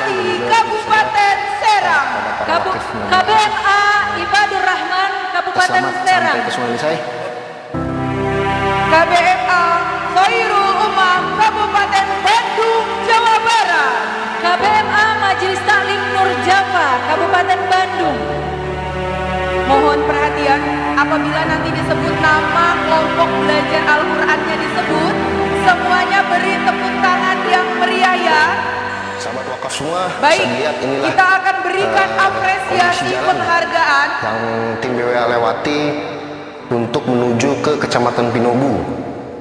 Melati, Kabupaten Serang. KBMA Ibadur Rahman, Kabupaten Serang. KBMA Khairul Umam, Kabupaten Bandung, Jawa Barat. KBMA Majelis Taklim Nur Java, Kabupaten Bandung. Mohon perhatian, apabila nanti disebut nama kelompok belajar Al-Qur'annya disebut, semuanya beri tepuk tangan yang meriah ya. Sahabat wakaf semua, baik, lihat inilah kita akan berikan apresiasi penghargaan yang tim BWA lewati untuk menuju ke Kecamatan Pinobu,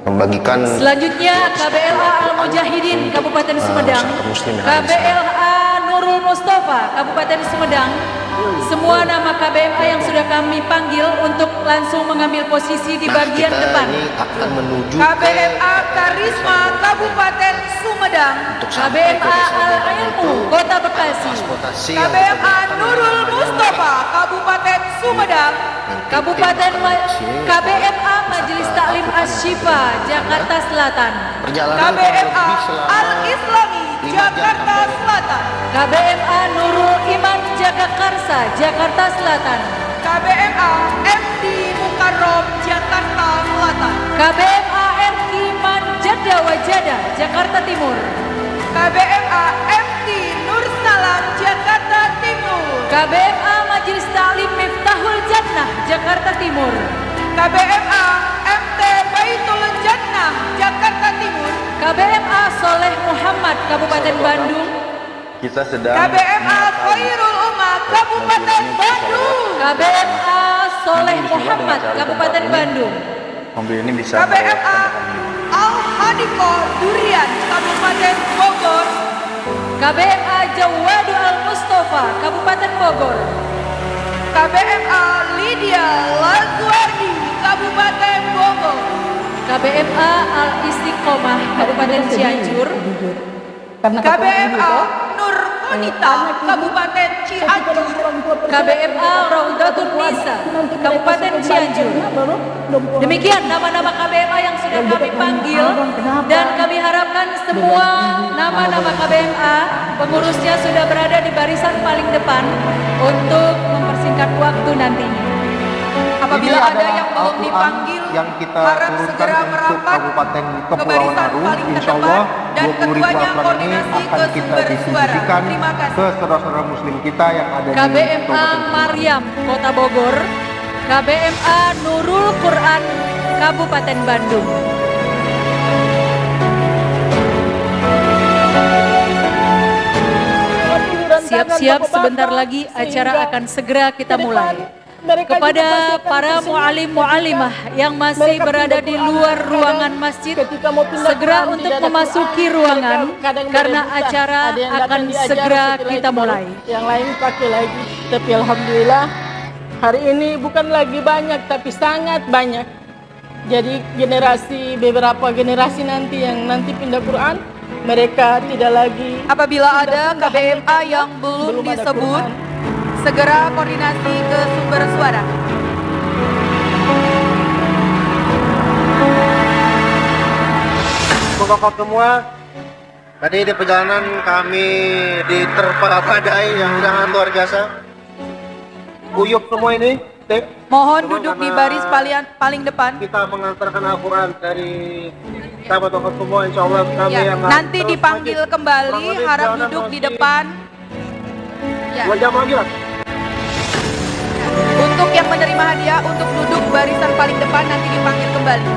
membagikan. Selanjutnya KBLA Al-Mujahidin Kabupaten Sumedang, KBLA Nurul Mustafa Kabupaten Sumedang. Semua nama KBMA yang sudah kami panggil untuk langsung mengambil posisi di bagian depan. Ini akan menuju KBMA Karisma Kabupaten Sumedang, KBMA Al-Ilmu Kota Bekasi, KBMA Nurul Mustafa Kabupaten Sumedang, KBMA Majelis Taklim Asy-Syifa Jakarta Selatan, KBMA Al-Islami Jakarta Selatan, KBMA Nurul Iman Jagakarsa Jakarta Selatan, KBMA MD Mukarrom Jakarta Selatan, KBMA MD Manjada Wajada Jakarta Timur, KBMA MD Nur Salam Jakarta Timur, KBMA Majelis Taklim Miftahul Jannah Jakarta Timur, KBMA MT Baitul Jannah Jakarta Timur, KBMA Soleh Muhammad Kabupaten Bandung, kita sedang KBMA Khairul Umam Kabupaten Bandung, KBMA Soleh Muhammad Kabupaten Bandung, mobil ini bisa KBMA Al-Hadiko Durian Kabupaten Bogor, KBMA Jawadu Al-Mustafa Kabupaten Bogor, KBMA Lydia Lazwardi Kabupaten Bogor, KBMA Al-Istiqomah Kabupaten Cianjur, KBMA Nur Monita Kabupaten Cianjur, KBMA Raudatul Nisa Kabupaten Cianjur. Demikian nama-nama KBMA yang sudah kami panggil, dan kami harapkan semua nama-nama KBMA pengurusnya sudah berada di barisan paling depan untuk mempersingkat waktu nantinya. Apabila ada yang belum dipanggil, yang kita harap turunkan segera untuk merapat Kabupaten ke Kepulauan barisan Aru, paling insya terdepan, Allah dan 20.000 keduanya aklan ini koordinasi akan ke kita sumber suara. distribusikan Terima ke kasih. saudara-saudara muslim kita yang ada di KBMA Kabupaten Maryam Kota Bogor, KBMA Nurul Quran Kabupaten Bandung. Siap-siap, sebentar lagi acara akan segera kita mulai. Kepada para mu'alim-mu'alimah yang masih berada di luar ruangan masjid, segera untuk memasuki ruangan karena acara akan segera kita mulai. Yang lain pakai lagi, tapi alhamdulillah hari ini bukan lagi banyak tapi sangat banyak. Jadi beberapa generasi nanti yang nanti pindah Quran, mereka tidak lagi. Apabila ada KBMA yang belum disebut, segera koordinasi ke sumber suara. Bapak semua, tadi di perjalanan kami diterpa badai yang sangat luar biasa. Uyup semua ini. Mohon duduk di baris paling depan. Kita mengantarkan Al-Quran dari sahabat bapak semua, insya Allah kami Ya, akan nanti terus dipanggil maju. kembali, harap duduk di depan. Ya. 2 jam lagi lah. Untuk yang menerima hadiah, untuk duduk barisan paling depan, nanti dipanggil kembali.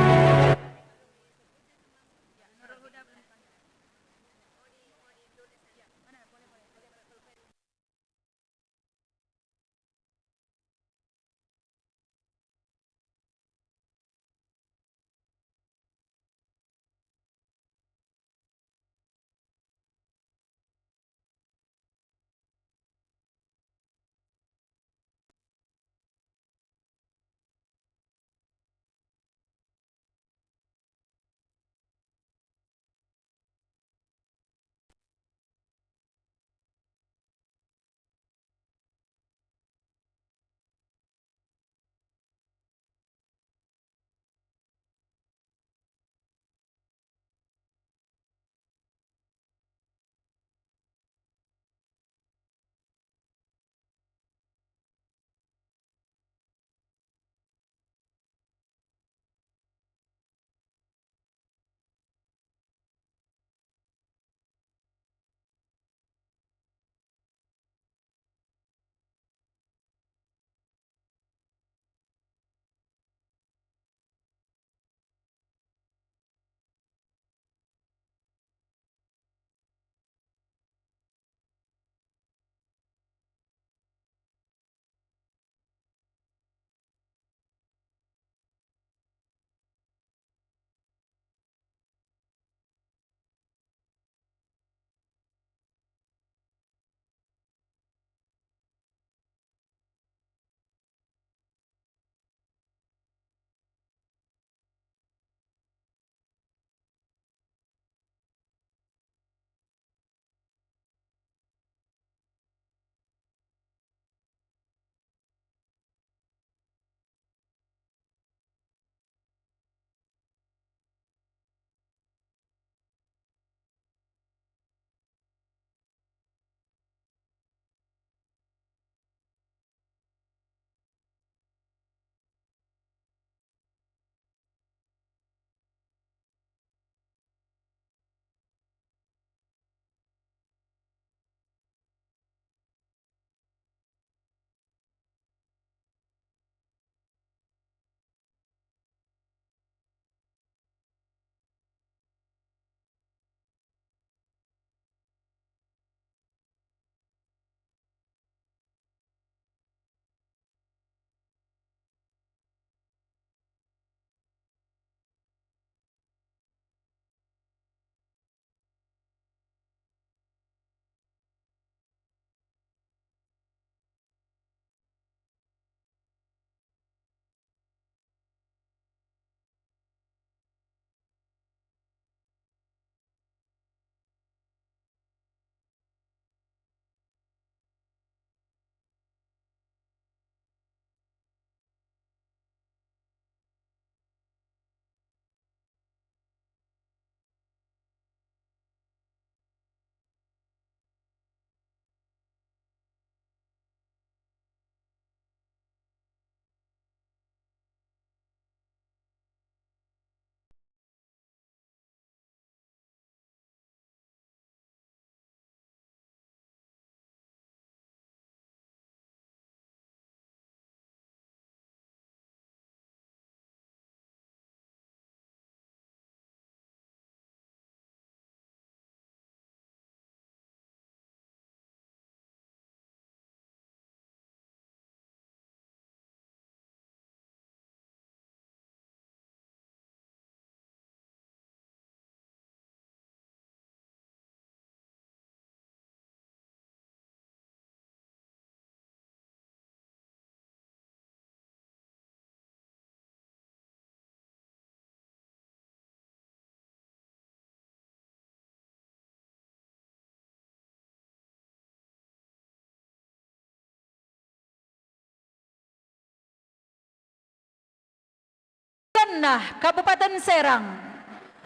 Jannah, Kabupaten Serang.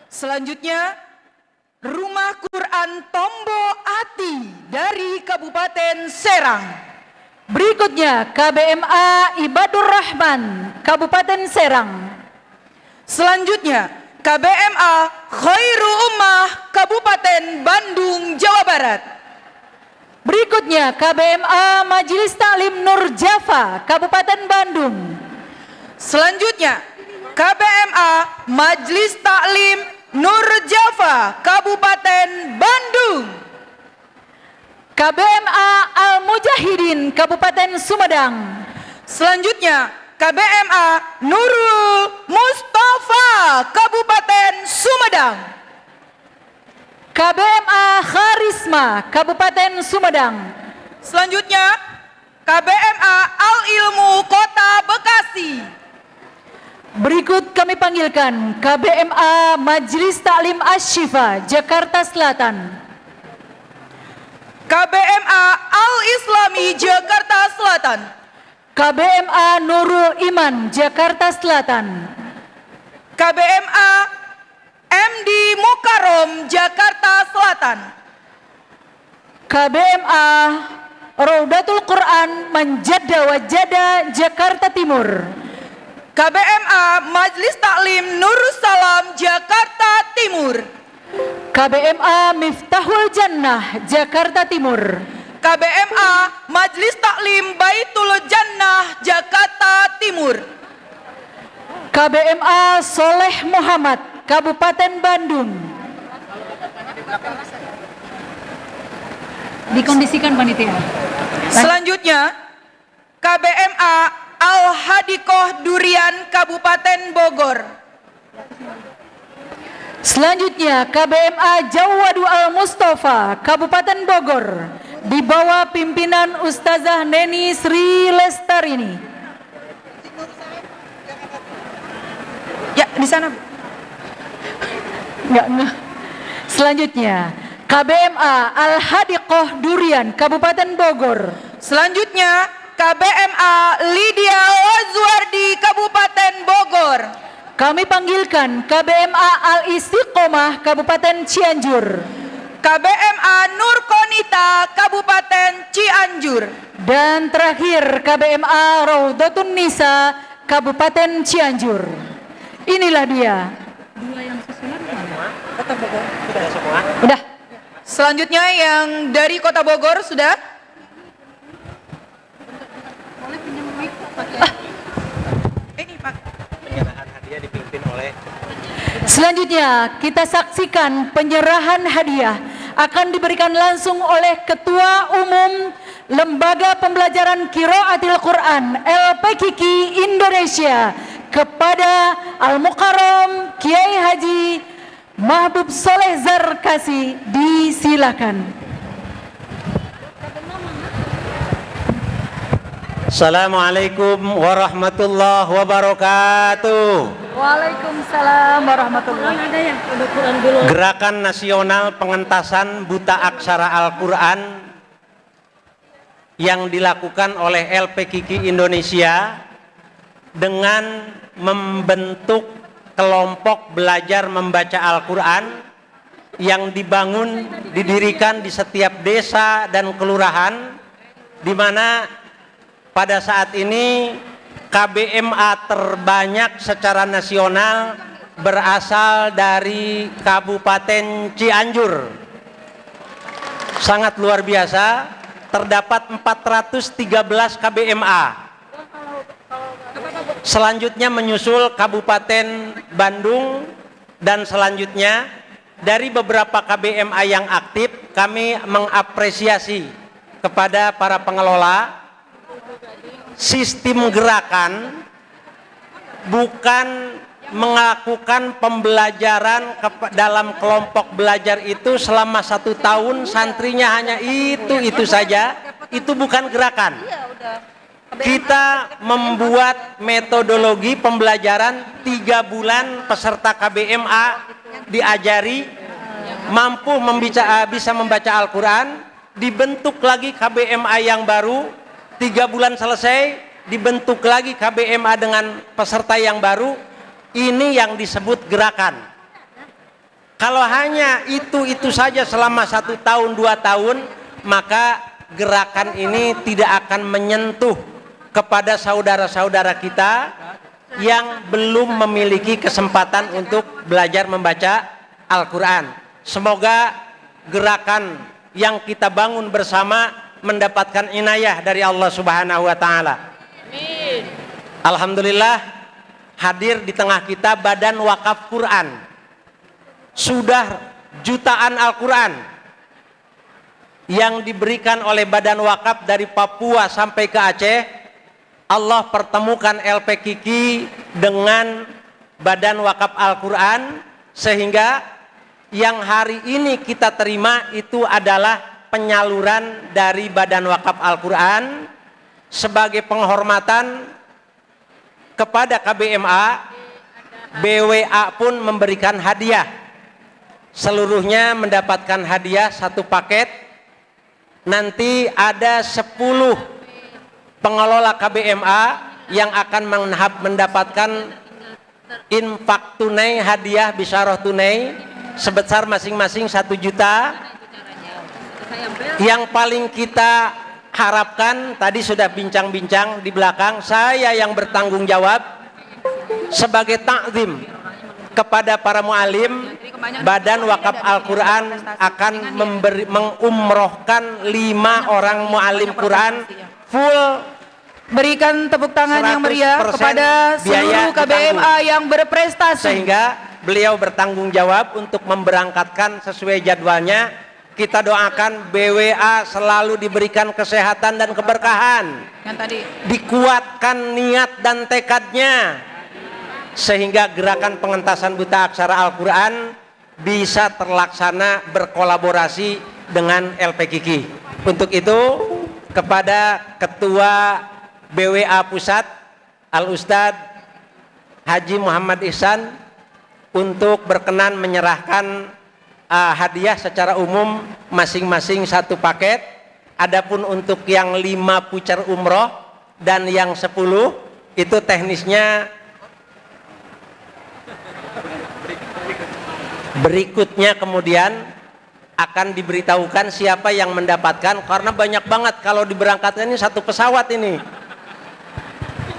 Selanjutnya, Rumah Quran Tombo Ati dari Kabupaten Serang. Berikutnya KBMA Ibadur Rahman, Kabupaten Serang. Selanjutnya, KBMA Khairu Ummah Kabupaten Bandung, Jawa Barat. Berikutnya KBMA Majelis Taklim Nur Java, Kabupaten Bandung. Selanjutnya, KBMA Majelis Taklim Nur Java Kabupaten Bandung. KBMA Al Mujahidin, Kabupaten Sumedang. Selanjutnya, KBMA Nurul Mustafa Kabupaten Sumedang. KBMA Kharisma, Kabupaten Sumedang. Selanjutnya, KBMA Al Ilmu Kota Bekasi. Berikut kami panggilkan KBMA Majelis Taklim Asy-Syifa, Jakarta Selatan. KBMA Al Islami Jakarta Selatan. KBMA Nurul Iman, Jakarta Selatan. KBMA MD Mukarrom Jakarta Selatan. KBMA Raudatul Quran Manjada Wajada, Jakarta Timur. KBMA Majelis Taklim Nurussalam Jakarta Timur. KBMA Miftahul Jannah, Jakarta Timur. KBMA Majelis Taklim Baitul Jannah Jakarta Timur. KBMA Soleh Muhammad, Kabupaten Bandung. Dikondisikan panitia. Selanjutnya, KBMA Al Hadikoh Durian Kabupaten Bogor. Selanjutnya KBMA Jawadu Al Mustafa, Kabupaten Bogor, di bawah pimpinan Ustazah Neni Sri Lestarini. Ya, di sana, Bu. Enggak. Selanjutnya KBMA Al Hadikoh Durian, Kabupaten Bogor. Selanjutnya, KBMA Lydia Wazwardi Kabupaten Bogor. Kami panggilkan KBMA Al Istiqomah, Kabupaten Cianjur. KBMA Nur Konita Kabupaten Cianjur. Dan terakhir KBMA Raudatun Nisa, Kabupaten Cianjur. Inilah dia. Dua yang susulan mana? Kota Bogor sudah semua. Udah. Selanjutnya yang dari Kota Bogor sudah. Ini Pak. Penyerahan hadiah dipimpin oleh Selanjutnya kita saksikan penyerahan hadiah akan diberikan langsung oleh Ketua Umum Lembaga Pembelajaran Qiraatil Quran LPQQ Indonesia kepada Al Mukarrom Kiai Haji Mahbub Soleh Zarkasi. Disilakan. Assalamualaikum warahmatullahi wabarakatuh. Waalaikumsalam warahmatullahi wabarakatuh. Gerakan Nasional Pengentasan Buta Aksara Al-Quran yang dilakukan oleh LPQQ Indonesia dengan membentuk kelompok belajar membaca Al-Quran yang didirikan di setiap desa dan kelurahan, di mana pada saat ini KBMA terbanyak secara nasional berasal dari Kabupaten Cianjur. Sangat luar biasa, terdapat 413 KBMA. Selanjutnya menyusul Kabupaten Bandung, dan selanjutnya dari beberapa KBMA yang aktif kami mengapresiasi kepada para pengelola. Sistem gerakan bukan melakukan pembelajaran dalam kelompok belajar itu selama 1 tahun, santrinya hanya itu saja. Itu bukan gerakan. Kita membuat metodologi pembelajaran 3 bulan, peserta KBMA diajari mampu bisa membaca Al-Quran, dibentuk lagi KBMA yang baru. 3 bulan selesai, dibentuk lagi KBMA dengan peserta yang baru. Ini yang disebut gerakan. Kalau hanya itu saja selama 1 tahun 2 tahun, maka gerakan ini tidak akan menyentuh kepada saudara-saudara kita yang belum memiliki kesempatan untuk belajar membaca Al-Quran. Semoga gerakan yang kita bangun bersama mendapatkan inayah dari Allah Subhanahu wa Ta'ala. Alhamdulillah, hadir di tengah kita Badan Wakaf Quran. Sudah jutaan Al-Quran yang diberikan oleh Badan Wakaf dari Papua sampai ke Aceh. Allah pertemukan LPKK dengan Badan Wakaf Al-Quran, sehingga yang hari ini kita terima itu adalah penyaluran dari Badan Wakaf Al-Quran sebagai penghormatan kepada KBMA. BWA pun memberikan hadiah, seluruhnya mendapatkan hadiah 1 paket. Nanti ada 10 pengelola KBMA yang akan mendapatkan infak tunai, hadiah bisyarah tunai sebesar masing-masing 1 juta. Yang paling kita harapkan, tadi sudah bincang-bincang di belakang, saya yang bertanggung jawab sebagai takzim kepada para mu'alim. Badan Wakaf Al-Quran akan mengumrohkan 5 orang mu'alim Quran full. Berikan tepuk tangan yang meriah 100% kepada seluruh biaya KBMA yang berprestasi. Sehingga beliau bertanggung jawab untuk memberangkatkan sesuai jadwalnya. Kita doakan BWA selalu diberikan kesehatan dan keberkahan. Yang tadi Dikuatkan niat dan tekadnya, sehingga gerakan pengentasan buta aksara Al-Quran bisa terlaksana berkolaborasi dengan LPKK. Untuk itu, kepada Ketua BWA Pusat Al-Ustadz Haji Muhammad Ihsan untuk berkenan menyerahkan hadiah secara umum masing-masing 1 paket. Adapun untuk yang 5 voucher umroh dan yang 10 itu teknisnya berikutnya kemudian akan diberitahukan siapa yang mendapatkan, karena banyak banget kalau diberangkatkan ini 1 pesawat ini.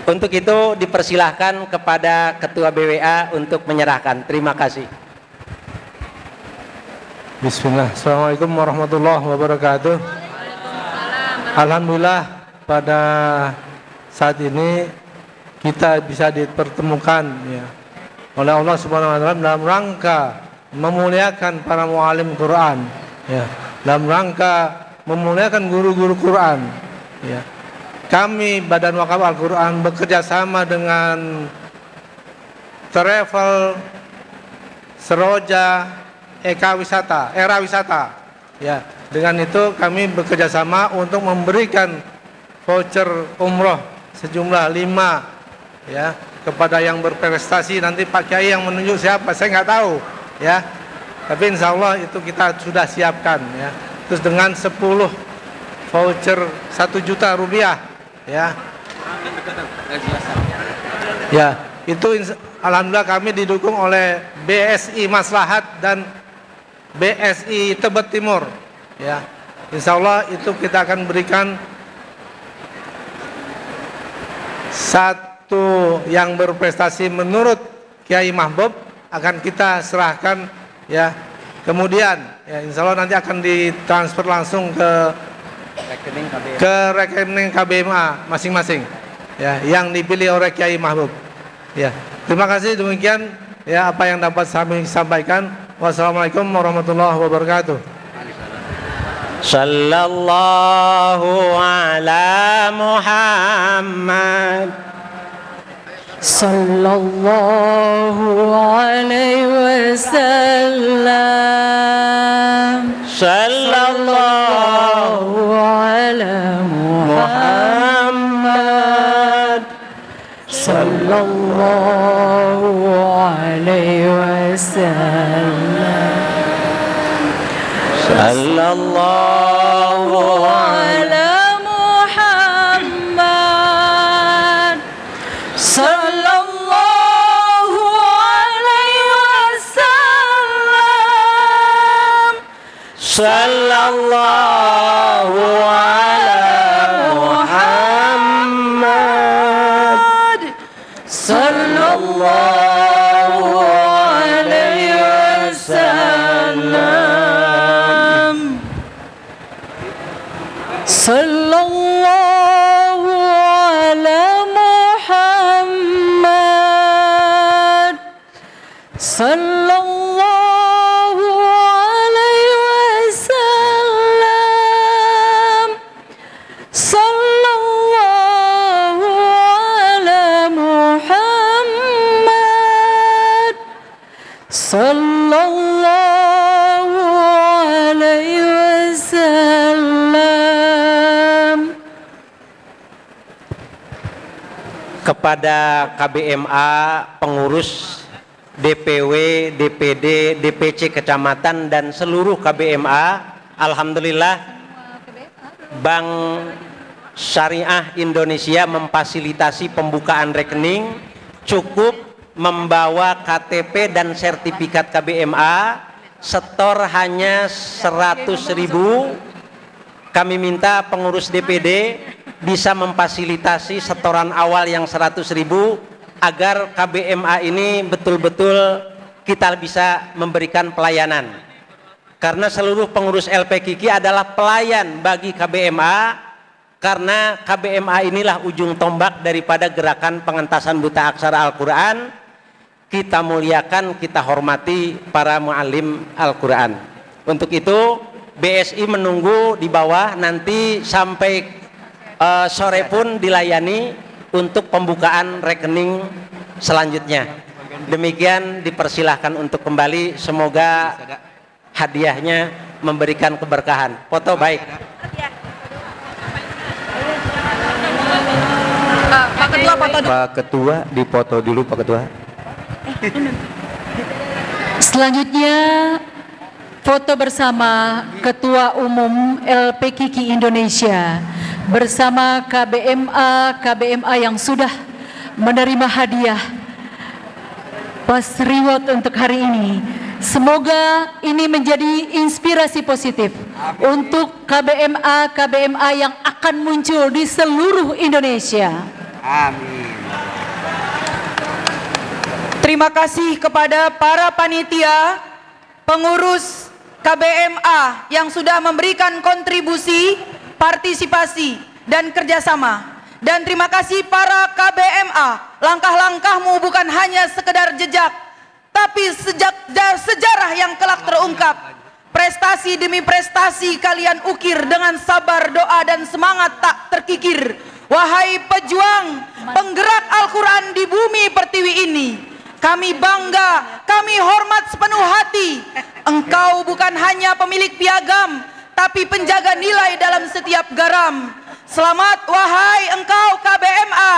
Untuk itu dipersilahkan kepada Ketua BWA untuk menyerahkan. Terima kasih. Bismillah. Assalamualaikum warahmatullahi wabarakatuh. Alhamdulillah, pada saat ini kita bisa dipertemukan ya oleh Allah Subhanahu wa Ta'ala dalam rangka memuliakan para muallim Quran ya, dalam rangka memuliakan guru-guru Quran ya. Kami Badan Wakaf Al-Quran bekerja sama dengan Travel Seroja Era Wisata ya. Dengan itu kami bekerja sama untuk memberikan voucher umroh sejumlah 5 ya kepada yang berprestasi. Nanti Pak Kiai yang menunjuk siapa saya nggak tahu ya, tapi insya Allah itu kita sudah siapkan ya. Terus dengan 10 voucher 1 juta rupiah ya. Ya, itu alhamdulillah kami didukung oleh BSI Maslahat dan BSI Tebet Timur ya. Insya Allah itu kita akan berikan 1 yang berprestasi menurut Kiai Mahbub akan kita serahkan ya. Kemudian ya, insya Allah nanti akan ditransfer langsung ke rekening KBMA masing-masing ya, yang dipilih oleh Kiai Mahbub ya. Terima kasih, demikian ya apa yang dapat kami sampaikan. Wassalamualaikum warahmatullahi wabarakatuh. Sallallahu ala Muhammad. Sallallahu alaihi wasallam. Sallallahu ala Muhammad. Sallallahu alaihi wasallam. Sallallahu ala Muhammad. Sallallahu Sallallahu ala Muhammad. Sallallahu alaihi wasallam. Sallallahu ala Muhammad. Sallallahu alaihi wasallam. Kepada KBMA, pengurus DPW, DPD, DPC kecamatan dan seluruh KBMA, alhamdulillah Bank Syariah Indonesia memfasilitasi pembukaan rekening, cukup membawa KTP dan sertifikat KBMA, setor hanya 100.000. Kami minta pengurus DPD bisa memfasilitasi setoran awal yang 100.000 agar KBMA ini betul-betul kita bisa memberikan pelayanan. Karena seluruh pengurus LPKIKI adalah pelayan bagi KBMA, karena KBMA inilah ujung tombak daripada gerakan pengentasan buta aksara Al-Quran. Kita muliakan, kita hormati para muallim Al-Quran. Untuk itu BSI menunggu di bawah, nanti sampai sore pun dilayani untuk pembukaan rekening selanjutnya. Demikian, dipersilahkan untuk kembali. Semoga hadiahnya memberikan keberkahan. Foto baik. Pak Ketua foto dulu. Pak Ketua dipoto dulu Pak Ketua. Selanjutnya foto bersama Ketua Umum LPKIKI Indonesia bersama KBMA yang sudah menerima hadiah pas reward untuk hari ini. Semoga ini menjadi inspirasi positif untuk KBMA yang akan muncul di seluruh Indonesia. Amin. Terima kasih kepada para panitia, pengurus KBMA yang sudah memberikan kontribusi, partisipasi, dan kerjasama. Dan terima kasih para KBMA, langkah-langkahmu bukan hanya sekedar jejak, tapi sejarah yang kelak terungkap. Prestasi demi prestasi kalian ukir dengan sabar, doa, dan semangat tak terkikir. Wahai pejuang, penggerak Al-Quran di bumi pertiwi ini, kami bangga, kami hormat sepenuh hati. Engkau bukan hanya pemilik piagam, tapi penjaga nilai dalam setiap garam. Selamat wahai engkau KBMA,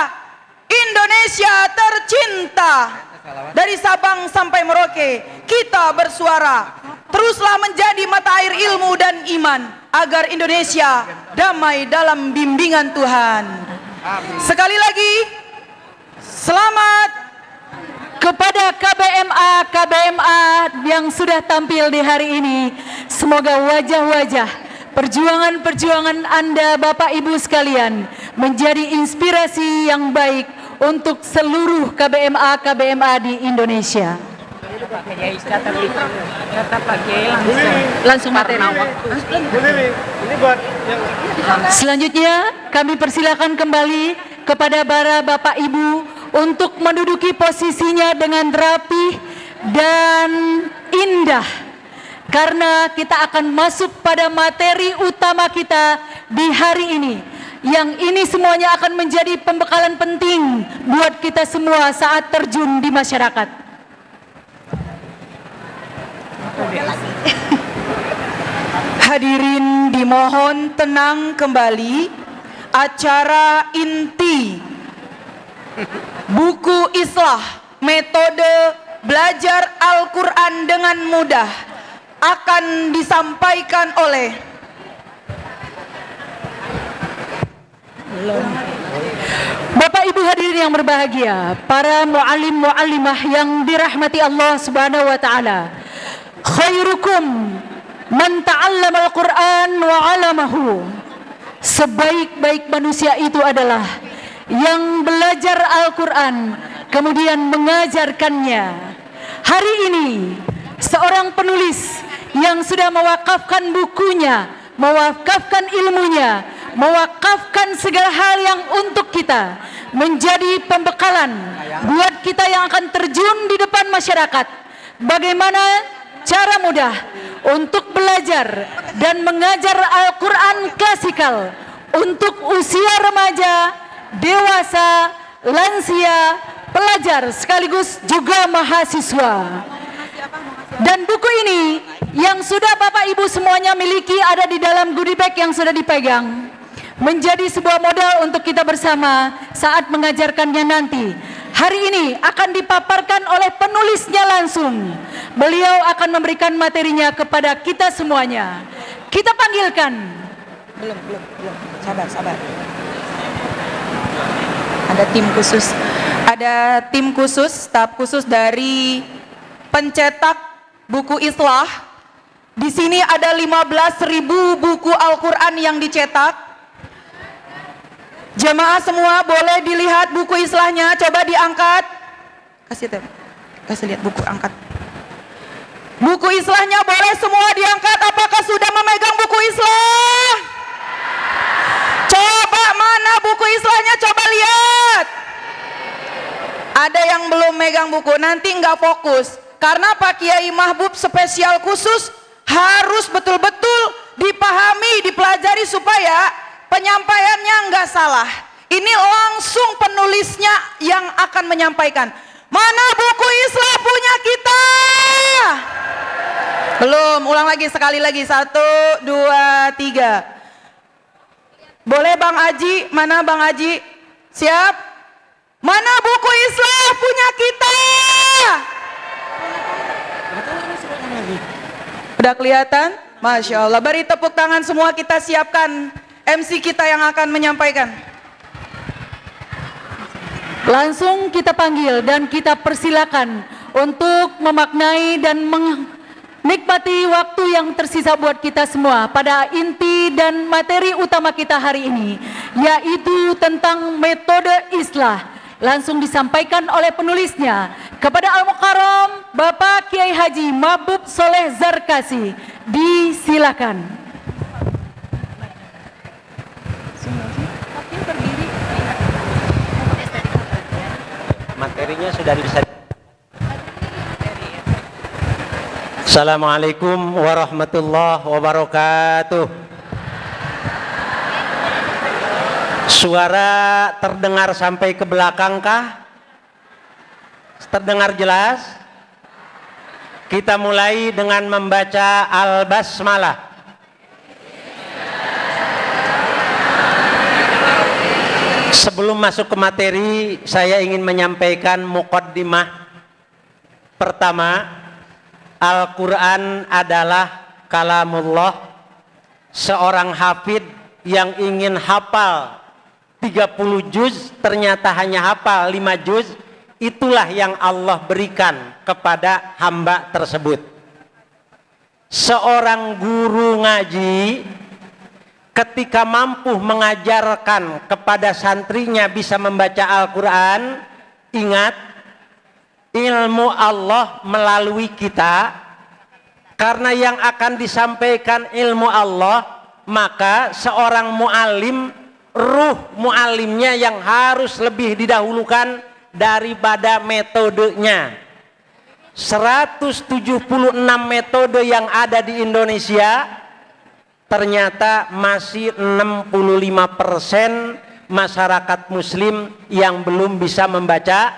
Indonesia tercinta. Dari Sabang sampai Merauke, kita bersuara. Teruslah menjadi mata air ilmu dan iman, agar Indonesia damai dalam bimbingan Tuhan. Sekali lagi, selamat Kepada KBMA yang sudah tampil di hari ini, semoga wajah-wajah perjuangan-perjuangan Anda Bapak Ibu sekalian menjadi inspirasi yang baik untuk seluruh KBMA di Indonesia. Langsung materi. Selanjutnya kami persilakan kembali kepada para Bapak Ibu untuk menduduki posisinya dengan rapi dan indah, karena kita akan masuk pada materi utama kita di hari ini, yang ini semuanya akan menjadi pembekalan penting buat kita semua saat terjun di masyarakat. Hadirin dimohon tenang kembali. Acara inti buku Islah, metode belajar Al-Quran dengan mudah, akan disampaikan oleh Bapak Ibu hadirin yang berbahagia, para muallim muallimah yang dirahmati Allah Subhanahu wa taala. Khairukum man ta'allama al-Quran wa 'allamahu. Sebaik-baik manusia itu adalah yang belajar Al-Quran kemudian mengajarkannya. Hari ini seorang penulis yang sudah mewakafkan bukunya, mewakafkan ilmunya, mewakafkan segala hal yang untuk kita menjadi pembekalan buat kita yang akan terjun di depan masyarakat. Bagaimana cara mudah untuk belajar dan mengajar Al-Quran klasikal untuk usia remaja, dewasa, lansia, pelajar sekaligus juga mahasiswa. Dan buku ini yang sudah Bapak Ibu semuanya miliki ada di dalam goodie bag yang sudah dipegang, menjadi sebuah modal untuk kita bersama saat mengajarkannya nanti. Hari ini akan dipaparkan oleh penulisnya langsung. Beliau akan memberikan materinya kepada kita semuanya. Kita panggilkan. Belum. Sabar. Ada tim khusus, staf khusus dari pencetak buku Islah. Di sini ada 15.000 buku Al-Quran yang dicetak. Jemaah semua boleh dilihat buku Islahnya, coba diangkat. Kasih lihat buku, angkat. Buku Islahnya boleh semua diangkat. Apakah sudah memegang buku Islah? Coba mana buku Islahnya, coba lihat. Ada yang belum megang buku, nanti nggak fokus. Karena Pak Kiai Mahbub spesial khusus harus betul-betul dipahami, dipelajari supaya penyampaiannya nggak salah. Ini langsung penulisnya yang akan menyampaikan. Mana buku Islah punya kita? Belum, ulang lagi sekali lagi. 1, 2, 3. Boleh Bang Aji, mana Bang Aji? Siap? Mana buku Islah punya kita? Udah kelihatan? Masya Allah. Beri tepuk tangan semua, kita siapkan MC kita yang akan menyampaikan. Langsung kita panggil dan kita persilakan untuk memaknai dan menikmati waktu yang tersisa buat kita semua pada inti dan materi utama kita hari ini, yaitu tentang metode Islah. Langsung disampaikan oleh penulisnya kepada Al-Mukarram Bapak Kiai Haji Mahbub Soleh Zarkasi. Disilakan. Materinya sudah bisa. Assalamualaikum warahmatullahi wabarakatuh. Suara terdengar sampai ke belakang kah? Terdengar jelas? Kita mulai dengan membaca Al-Basmalah. Sebelum masuk ke materi, saya ingin menyampaikan muqaddimah. Pertama, Al-Quran adalah kalamullah. Seorang hafid yang ingin hafal 30 juz, ternyata hanya hafal 5 juz, itulah yang Allah berikan kepada hamba tersebut. Seorang guru ngaji ketika mampu mengajarkan kepada santrinya bisa membaca Al-Quran, ingat, ilmu Allah melalui kita. Karena yang akan disampaikan ilmu Allah, maka seorang mu'alim, ruh mu'alimnya yang harus lebih didahulukan daripada metodenya. 176 metode yang ada di Indonesia, ternyata masih 65% masyarakat muslim yang belum bisa membaca.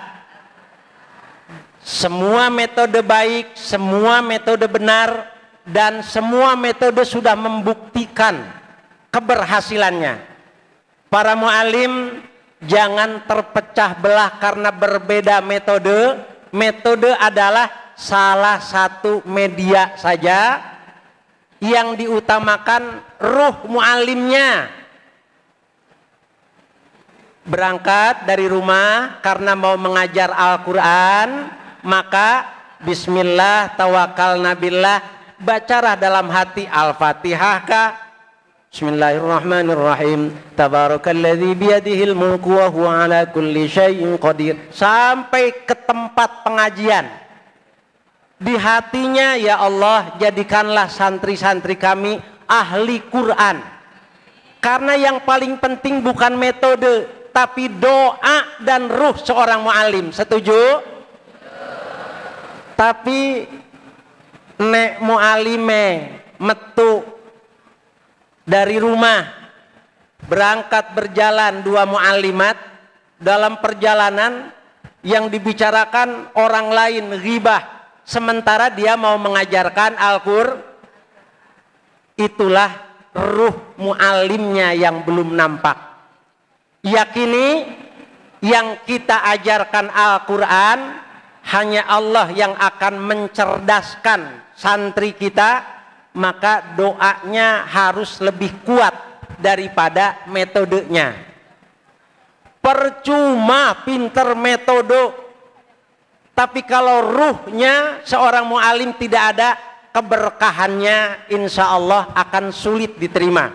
Semua metode baik, semua metode benar, dan semua metode sudah membuktikan keberhasilannya. Para mu'alim jangan terpecah belah karena berbeda metode. Metode adalah salah satu media saja. Yang diutamakan ruh mu'alimnya. Berangkat dari rumah karena mau mengajar Al-Quran, maka bismillah tawakkalna billah, bacalah dalam hati Al-Fatihah kah? Bismillahirrahmanirrahim. Tabarakalladzi biyadihil mulku wa huwa ala kulli syai'in qadir. Sampai ke tempat pengajian. Di hatinya, ya Allah, jadikanlah santri-santri kami ahli Quran. Karena yang paling penting bukan metode, tapi doa dan ruh seorang mu'alim. Setuju? Tapi nek mu'alime metu dari rumah berangkat berjalan 2 mu'alimat, dalam perjalanan yang dibicarakan orang lain ghibah, sementara dia mau mengajarkan Al-Qur'an, itulah ruh mu'alimnya yang belum nampak. Yakini yang kita ajarkan Al-Quran hanya Allah yang akan mencerdaskan santri kita, maka doanya harus lebih kuat daripada metodenya. Percuma pinter metode, tapi kalau ruhnya seorang mu'alim tidak ada, keberkahannya insya Allah akan sulit diterima.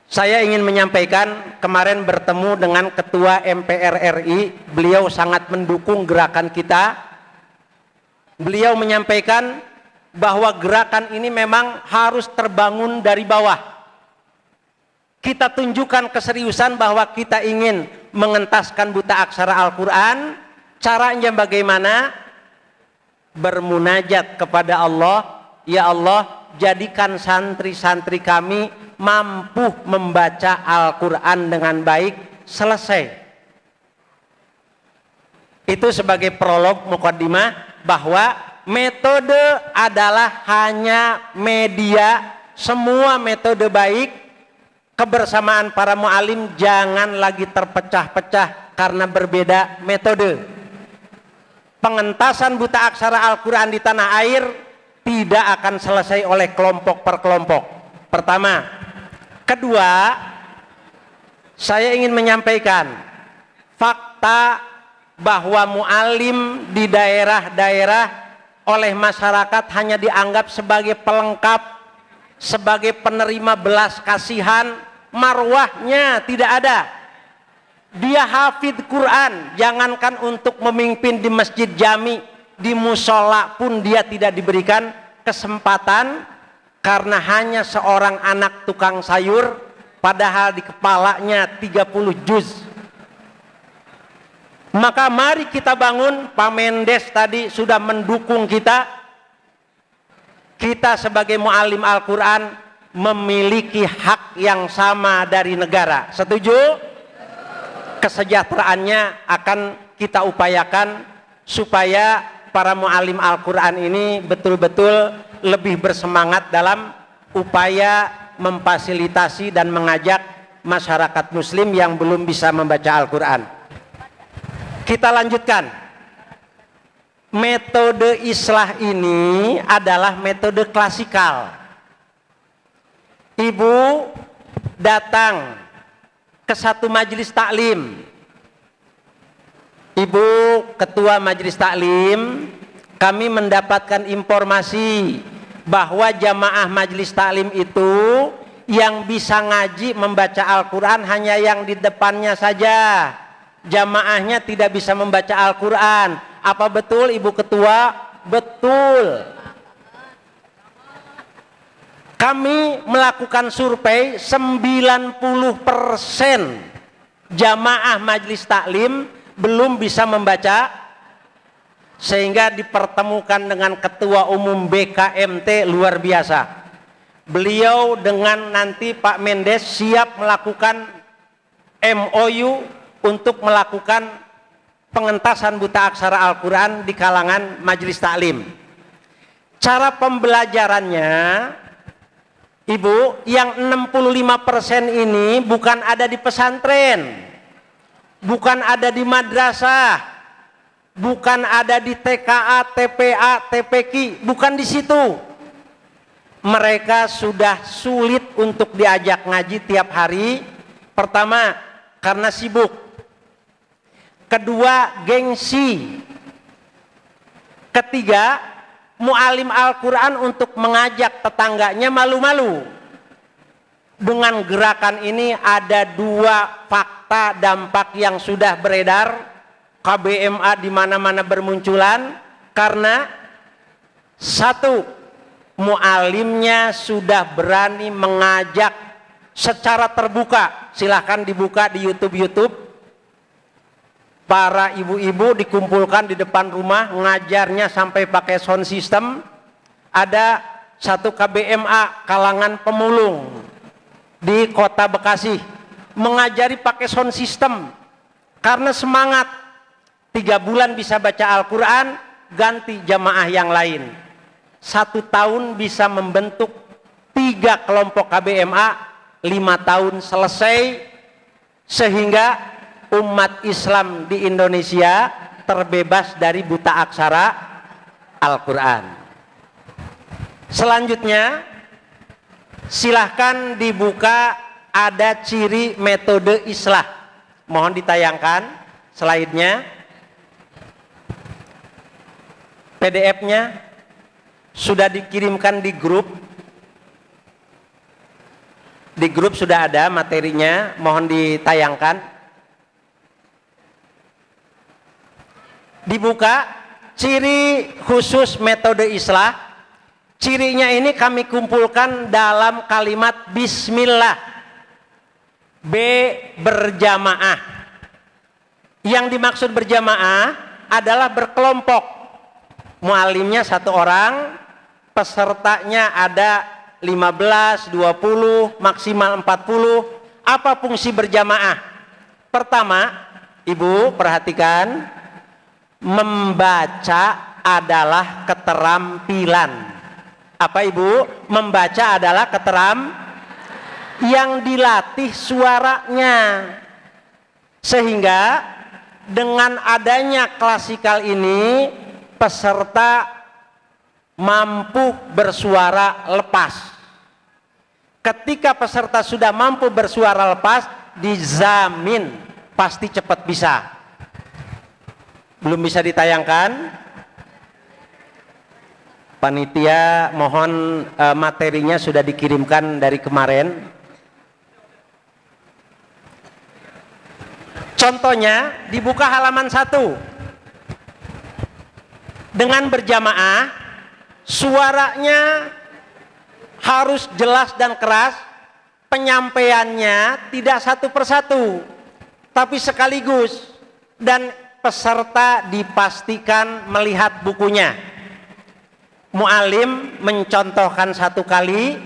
Saya ingin menyampaikan, kemarin bertemu dengan Ketua MPR RI, beliau sangat mendukung gerakan kita. Beliau menyampaikan bahwa gerakan ini memang harus terbangun dari bawah. Kita tunjukkan keseriusan bahwa kita ingin mengentaskan buta aksara Al-Quran. Caranya bagaimana? Bermunajat kepada Allah. Ya Allah, jadikan santri-santri kami mampu membaca Al-Quran dengan baik. Selesai. Itu sebagai prolog mukaddimah bahwa metode adalah hanya media. Semua metode baik. Kebersamaan para mu'alim jangan lagi terpecah-pecah karena berbeda metode. Pengentasan buta aksara Al-Quran di tanah air tidak akan selesai oleh kelompok per kelompok. Pertama. Kedua, saya ingin menyampaikan fakta bahwa mu'alim di daerah-daerah oleh masyarakat hanya dianggap sebagai pelengkap, sebagai penerima belas kasihan, marwahnya tidak ada. Dia hafid Quran, jangankan untuk memimpin di masjid jami, di musola pun dia tidak diberikan kesempatan karena hanya seorang anak tukang sayur, padahal di kepalanya 30 juz. Maka mari kita bangun, Pak Mendes tadi sudah mendukung kita. Kita sebagai mu'alim Al-Quran memiliki hak yang sama dari negara. Setuju? Kesejahteraannya akan kita upayakan supaya para mu'alim Al-Quran ini betul-betul lebih bersemangat dalam upaya memfasilitasi dan mengajak masyarakat muslim yang belum bisa membaca Al-Quran. Kita lanjutkan. Metode islah ini adalah metode klasikal. Ibu datang ke satu majelis taklim. Ibu ketua majelis taklim, kami mendapatkan informasi bahwa jamaah majelis taklim itu yang bisa ngaji membaca Al-Quran hanya yang di depannya saja. Jamaahnya tidak bisa membaca Al-Quran. Apa betul Ibu Ketua? Betul. Kami melakukan survei, 90% jamaah majelis taklim belum bisa membaca, sehingga dipertemukan dengan Ketua Umum BKMT luar biasa. Beliau dengan nanti Pak Mendes siap melakukan MOU untuk melakukan pengentasan buta aksara Al-Quran di kalangan majelis taklim. Cara pembelajarannya, Ibu, yang 65% ini bukan ada di pesantren, bukan ada di madrasah, bukan ada di TKA, TPA, TPQ, bukan di situ. Mereka sudah sulit untuk diajak ngaji tiap hari. Pertama, karena sibuk. Kedua, gengsi. Ketiga, mu'alim Al-Quran untuk mengajak tetangganya malu-malu. Dengan gerakan ini ada 2 fakta dampak yang sudah beredar. KBMA di mana-mana bermunculan. Karena 1, mualimnya sudah berani mengajak secara terbuka. Silahkan dibuka di YouTube. Para ibu-ibu dikumpulkan di depan rumah, ngajarnya sampai pakai sound system. Ada satu KBMA kalangan pemulung di kota Bekasi mengajari pakai sound system karena semangat. 3 bulan bisa baca Al-Quran, ganti jamaah yang lain. 1 tahun bisa membentuk 3 kelompok KBMA, 5 tahun selesai, sehingga umat Islam di Indonesia terbebas dari buta aksara Al-Quran. Selanjutnya, silahkan dibuka, ada ciri metode islah. Mohon ditayangkan slide-nya. PDF-nya sudah dikirimkan di grup. Di grup sudah ada materinya, mohon ditayangkan. Dibuka ciri khusus metode islah. Cirinya ini kami kumpulkan dalam kalimat bismillah. B, berjamaah. Yang dimaksud berjamaah adalah berkelompok. Mualimnya 1 orang, pesertanya ada 15, 20, maksimal 40. Apa fungsi berjamaah? Pertama, Ibu perhatikan, membaca adalah keterampilan. Apa Ibu? Membaca adalah yang dilatih suaranya. Sehingga dengan adanya klasikal ini, peserta mampu bersuara lepas. Ketika peserta sudah mampu bersuara lepas, dijamin pasti cepat bisa. Belum bisa ditayangkan? Panitia mohon materinya sudah dikirimkan dari kemarin. Contohnya dibuka halaman 1. Dengan berjamaah, suaranya harus jelas dan keras, penyampaiannya tidak satu persatu, tapi sekaligus, dan peserta dipastikan melihat bukunya. Mualim mencontohkan 1 kali,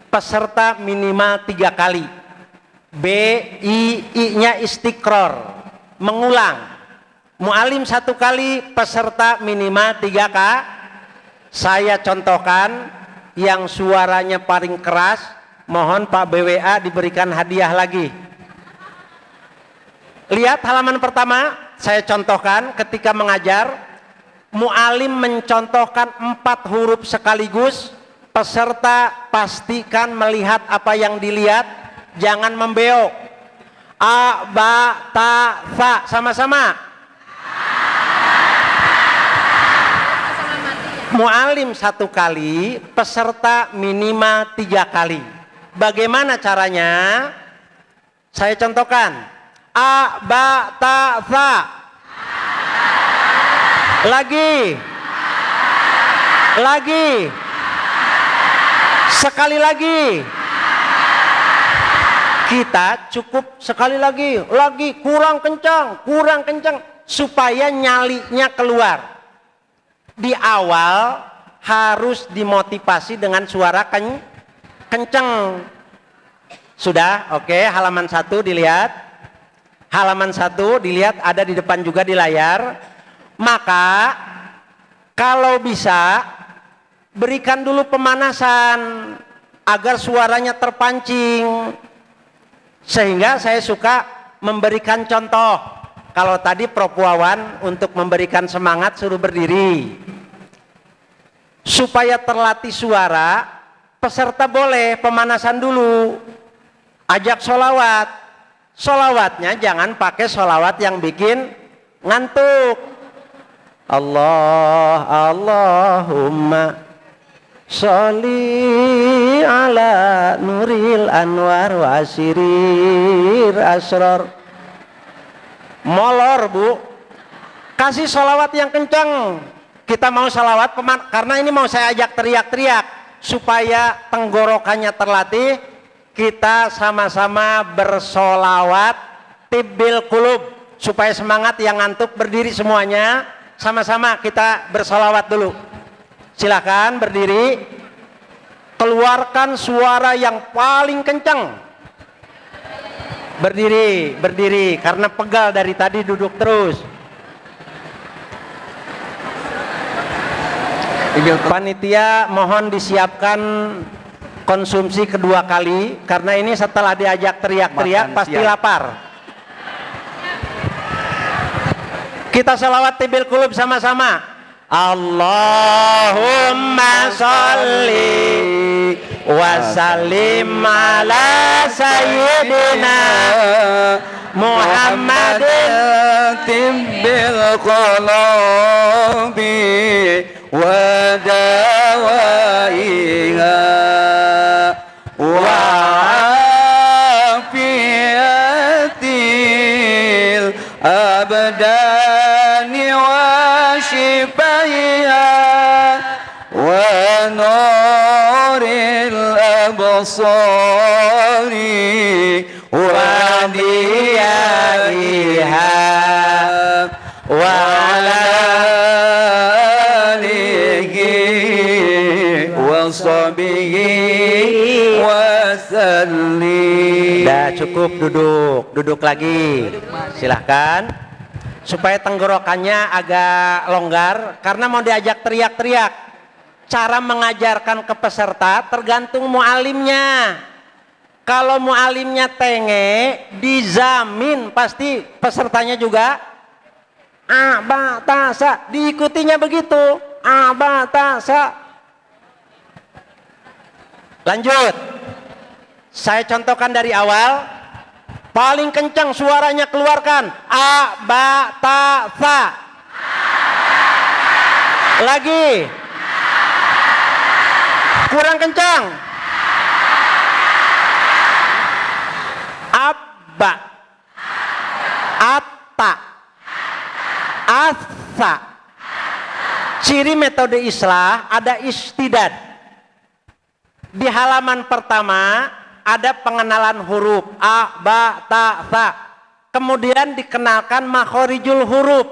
peserta minimal 3 kali. B, I-nya istiqror, mengulang. Mualim 1 kali, peserta minimal 3 kali. Saya contohkan yang suaranya paling keras, mohon Pak BWA diberikan hadiah lagi. Lihat halaman pertama, saya contohkan ketika mengajar, mualim mencontohkan 4 huruf sekaligus, peserta pastikan melihat apa yang dilihat, jangan membeok. A, ba, ta, fa, sama-sama. Mualim 1 kali, peserta minimal 3 kali. Bagaimana caranya? Saya contohkan. A, ba, ta, fa. Lagi. Sekali lagi. Kita cukup sekali lagi, kurang kencang, supaya nyalinya keluar. Di awal harus dimotivasi dengan suara kencang. Sudah, oke, halaman 1 dilihat. Halaman 1 dilihat, ada di depan juga di layar. Maka kalau bisa berikan dulu pemanasan agar suaranya terpancing. Sehingga saya suka memberikan contoh. Kalau tadi Prof Wawan untuk memberikan semangat suruh berdiri. Supaya terlatih suara, peserta boleh pemanasan dulu. Ajak sholawat. Sholawatnya jangan pakai sholawat yang bikin ngantuk. Allahumma sholli ala nuril anwar wa asirir asror. Molor Bu, kasih sholawat yang kencang. Kita mau salawat karena ini mau saya ajak teriak-teriak supaya tenggorokannya terlatih. Kita sama-sama bersolawat tibbil qulub supaya semangat. Yang ngantuk berdiri semuanya, sama-sama kita bersolawat dulu. Silakan berdiri, keluarkan suara yang paling kencang. Berdiri karena pegal dari tadi duduk terus. Panitia mohon disiapkan konsumsi kedua kali karena ini setelah diajak teriak-teriak pasti lapar. Kita salawat tibbil qulub sama-sama. Allahumma sholli wa sallim ala sayyidina Muhammadin tibbil qulubi wa dawaiha wa afiyatil abdani wa shifaiha wa nuril absari wa diyaiha wa ala alihi wa sahbihi wa sallim. Dah cukup, duduk lagi. Silahkan supaya tenggorokannya agak longgar karena mau diajak teriak-teriak. Cara mengajarkan ke peserta tergantung mualimnya. Kalau mualimnya tenge, dijamin pasti pesertanya juga abatasa, diikutinya begitu, abatasa. Lanjut, saya contohkan dari awal, paling kencang suaranya keluarkan, abatasa. Lagi, kurang kencang. Abba, atta, asa. Ciri metode islah ada istidad. Di halaman pertama ada pengenalan huruf a, ba, ta, sa. Kemudian dikenalkan makhorijul huruf.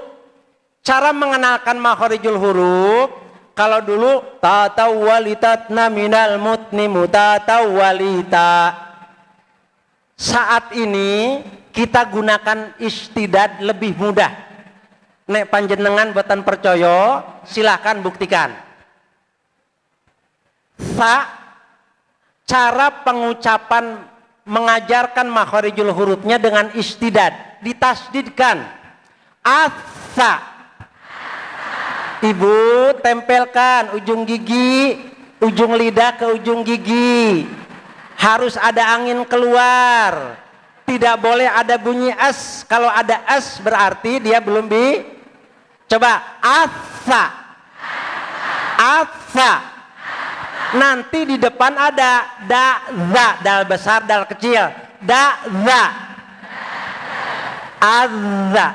Cara mengenalkan makhorijul huruf, kalau dulu tatawwalitatna minal mutni mutatawwalita. Saat ini kita gunakan istidad lebih mudah. Nek panjenengan boten percaya, silahkan buktikan. Sa, cara pengucapan mengajarkan makhorijul hurufnya dengan istidad, ditasdidkan. Asa. Ibu tempelkan ujung gigi, ujung lidah ke ujung gigi. Harus ada angin keluar. Tidak boleh ada bunyi as. Kalau ada as berarti dia belum coba asa. Asa. Nanti di depan ada da, za, dal besar, dal kecil. Da, za. Azza.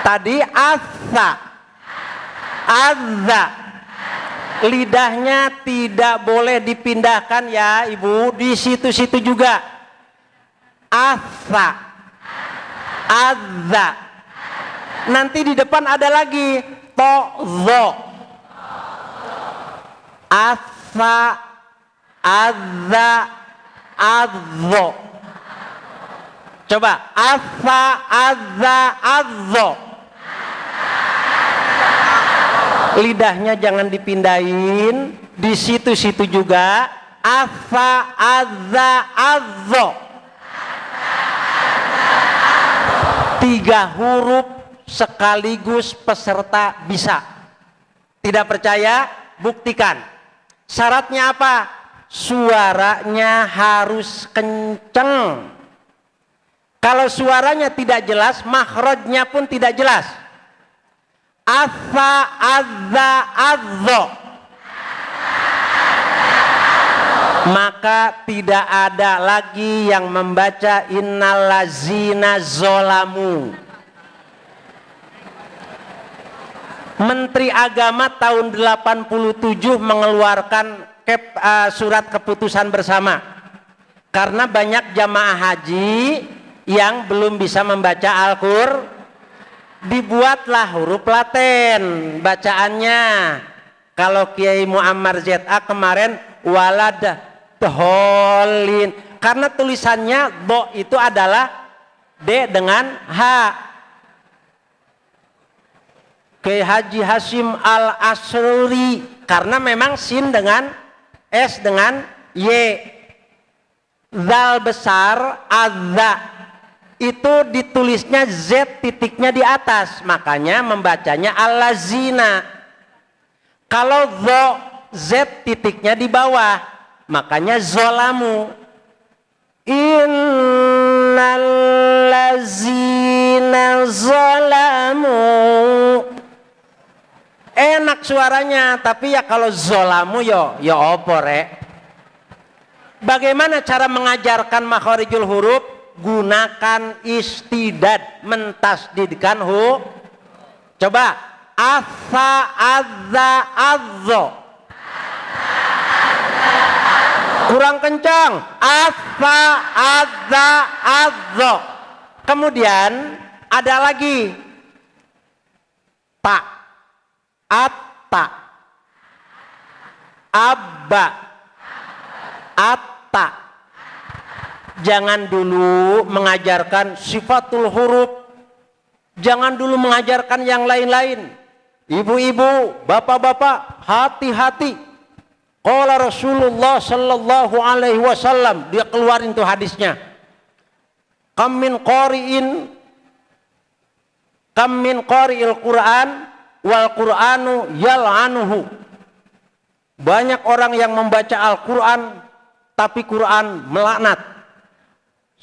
Tadi asa. Azza. Lidahnya tidak boleh dipindahkan ya ibu, di situ-situ juga. Asa, azza. Nanti di depan ada lagi tozo. Asa, azza, azzo. Coba asa, azza, azzo. Lidahnya jangan dipindahin, di situ-situ juga. Asa, azza, azzo. 3 huruf sekaligus peserta bisa. Tidak percaya? Buktikan. Syaratnya apa? Suaranya harus kenceng. Kalau suaranya tidak jelas, makhrajnya pun tidak jelas. Asa, azza, azzo. Maka tidak ada lagi yang membaca innallazina zolamu. Menteri Agama tahun 87 mengeluarkan surat keputusan bersama. Karena banyak jamaah haji yang belum bisa membaca Al-Qur'an, dibuatlah huruf Latin bacaannya. Kalau Kiai Muammar ZA kemarin walad dholin, karena tulisannya do itu adalah D dengan H. Kiai Haji Hashim Al-Asruri karena memang sin dengan S dengan Y. Zal besar azza itu ditulisnya Z titiknya di atas, makanya membacanya allazina. Kalau Z titiknya di bawah, makanya zolamu. Innallazina zolamu. Enak suaranya, tapi ya kalau zolamu yo opore. Bagaimana cara mengajarkan makharijul huruf? Gunakan istidad, mentasdidkan hu. Coba asa, azza, azzo. Kurang kencang. Asa, azza, azzo. Kemudian ada lagi ta, atta, abba, atta. Jangan dulu mengajarkan sifatul huruf, jangan dulu mengajarkan yang lain-lain. Ibu-ibu, bapak-bapak, hati-hati. Qala Rasulullah sallallahu alaihi wasallam, dia keluarin tuh hadisnya. Kam min qari'il Qur'an wal Qur'anu yal'anuhu. Banyak orang yang membaca Al-Qur'an tapi Quran melaknat.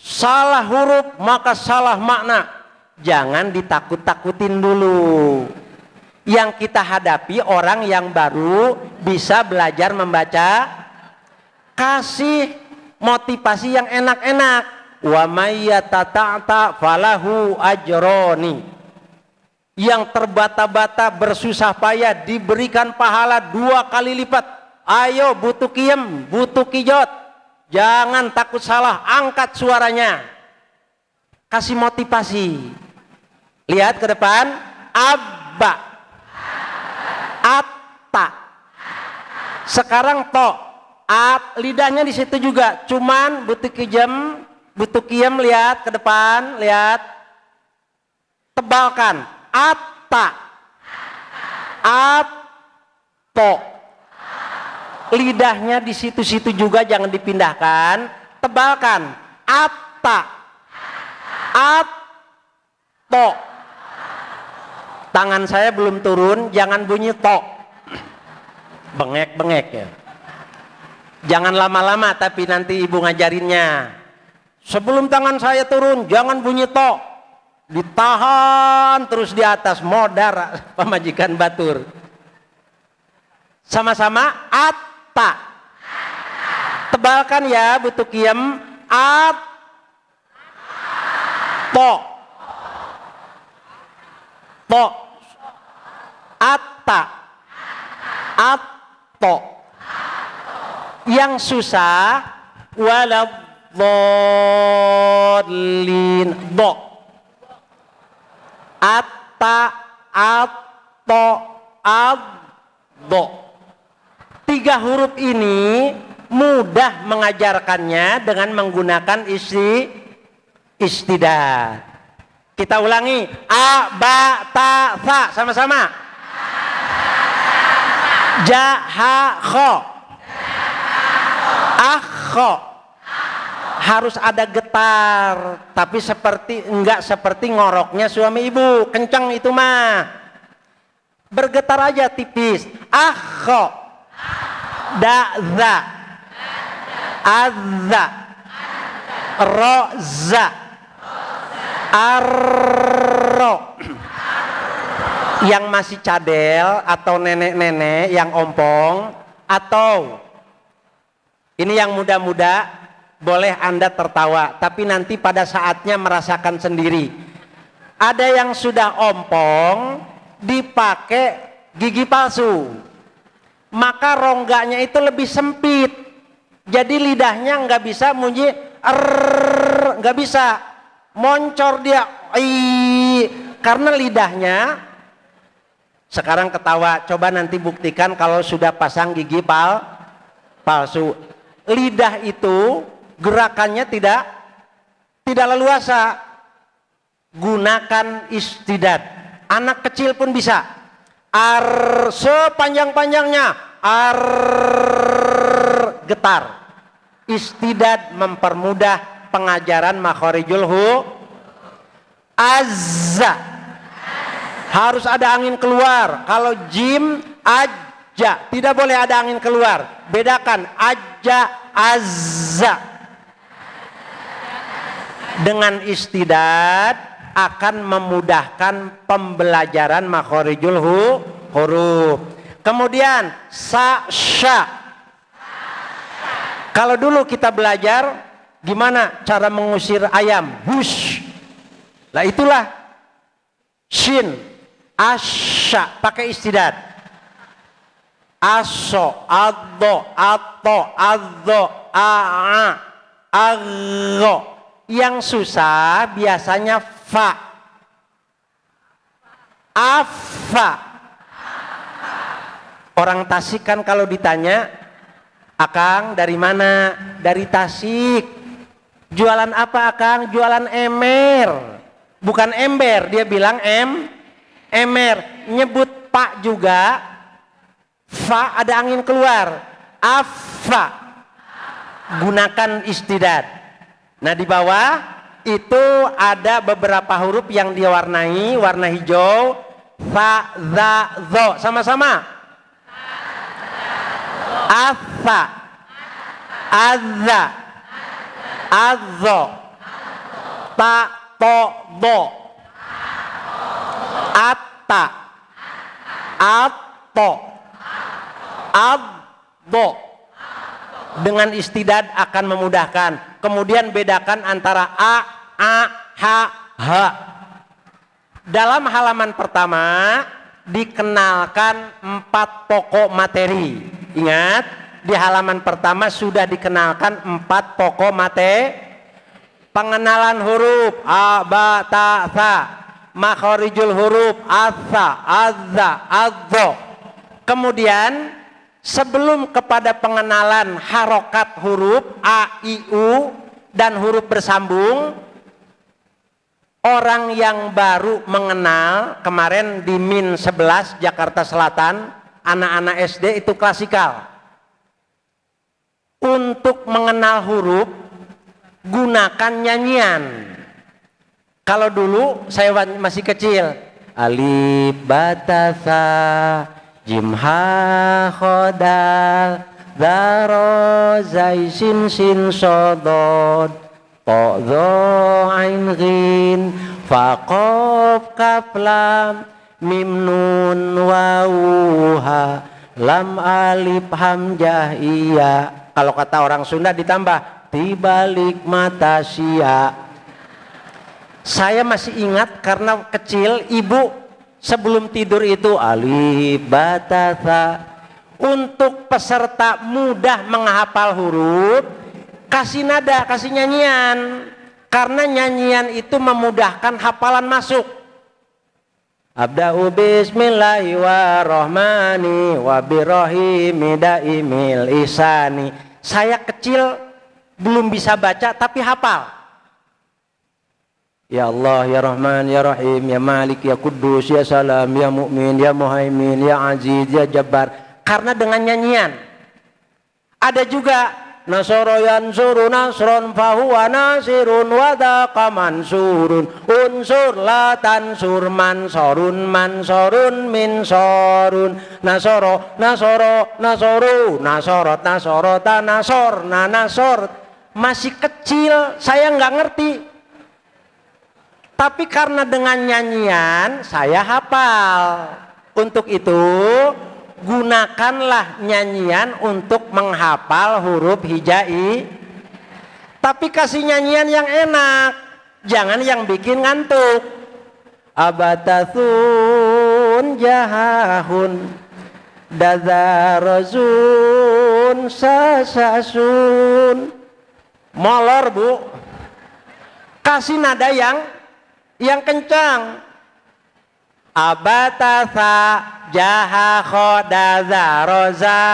Salah huruf maka salah makna. Jangan ditakut-takutin dulu. Yang kita hadapi orang yang baru bisa belajar membaca. Kasih motivasi yang enak-enak. Wa may yatata'ta falahu ajroni. Yang terbata-bata bersusah payah diberikan pahala 2 kali lipat. Ayo butuh kiem, butuh kijot. Jangan takut salah, angkat suaranya. Kasih motivasi. Lihat ke depan. Abba, atta. Sekarang to. Lidahnya di situ juga. Cuman butuh kijem, butuh kiem. Lihat ke depan. Lihat. Tebalkan. Atta, atto. Lidahnya di situ-situ juga, jangan dipindahkan. Tebalkan. Atta, atto. Tangan saya belum turun, jangan bunyi to. Bengek-bengek ya. Jangan lama-lama, tapi nanti ibu ngajarinnya. Sebelum tangan saya turun, jangan bunyi to. Ditahan terus di atas, modar pemajikan batur. Sama-sama atta. Tebalkan ya, butuh kiem. Atto. To. Atta. Atto. Yang susah waladhdallin. Do. Atta, atto, addo. 3 huruf ini mudah mengajarkannya dengan menggunakan istidad. Kita ulangi. A, ba, ta, tha. Sama-sama. Ja, ha, kho. Akho. Harus ada getar, tapi enggak seperti ngoroknya suami ibu, kencang itu mah. Bergetar aja tipis. Akho, da'za, azza, roza, arro. Yang masih cadel atau nenek-nenek yang ompong, atau ini yang muda-muda, boleh Anda tertawa, tapi nanti pada saatnya merasakan sendiri. Ada yang sudah ompong, dipakai gigi palsu, maka rongganya itu lebih sempit. Jadi lidahnya nggak bisa bunyi nggak bisa, moncor dia, karena lidahnya. Sekarang ketawa, coba nanti buktikan kalau sudah pasang gigi palsu. Lidah itu gerakannya tidak leluasa. Gunakan istidad. Anak kecil pun bisa. Sepanjang-panjangnya getar. Istidad mempermudah pengajaran makhorijul azza. Harus ada angin keluar. Kalau jim aja, tidak boleh ada angin keluar. Bedakan aja azza. Dengan istidad akan memudahkan pembelajaran makhorijul huruf. Kemudian sa sya. Kalau dulu kita belajar gimana cara mengusir ayam, hush. Lah itulah shin, asya, pakai istidad. Aso, addo, atto, addo, aggo. Yang susah biasanya fa, afa. Orang Tasik kan kalau ditanya, Akang dari mana? Dari Tasik. Jualan apa Akang? Jualan emer. Bukan ember, dia bilang emer. Nyebut pak juga, fa ada angin keluar. Afa. Gunakan istidad. Nah di bawah itu ada beberapa huruf yang diwarnai warna hijau. Fa, za, zo. Sama-sama. Afa, azza, azzo, ta, to, do, atta, atto, addo. Dengan istidad akan memudahkan. Kemudian bedakan antara a, h. Dalam halaman pertama dikenalkan 4 pokok materi. Ingat, di halaman pertama sudah dikenalkan 4 pokok materi. Pengenalan huruf a, ba, ta, tha. Makhorijul huruf asa, azza, azzo. Kemudian sebelum kepada pengenalan harokat huruf a, i, u dan huruf bersambung, orang yang baru mengenal kemarin di Min 11 Jakarta Selatan, anak-anak SD itu klasikal. Untuk mengenal huruf gunakan nyanyian. Kalau dulu saya masih kecil, alif batasa jim ha khodal daro zai sin sin sodod to do ain ghin fa qaf kaf lam mim nun wawuha lam alif hamzah iya. Kalau kata orang Sunda ditambah tibalik mata sia. Saya masih ingat karena kecil, ibu sebelum tidur itu alif batasa. Untuk peserta mudah menghafal huruf, kasih nada, kasih nyanyian. Karena nyanyian itu memudahkan hafalan masuk. Abda'u bismillahi wa rahmani wa birrahimi daimil isani. Saya kecil belum bisa baca tapi hafal. Ya Allah, ya Rahman, ya Rahim, ya Malik, ya Kudus, ya Salam, ya Mu'min, ya Muhaimin, ya Aziz, ya Jabbar. Karena dengan nyanyian. Ada juga nasoro yansuru nasron fahuwa nasirun wadaka mansurun unsur la tansur mansorun mansorun min sorun nasoro nasoro nasoru nasorot nasorota nasor nasor. Masih kecil saya nggak ngerti, tapi karena dengan nyanyian saya hafal. Untuk itu gunakanlah nyanyian untuk menghafal huruf hijai. Tapi kasih nyanyian yang enak, jangan yang bikin ngantuk. Abatatsu jahun jahahun dazarozun sasasun. Molor Bu, kasih nada yang kencang. Abatasa jaha khodaza roza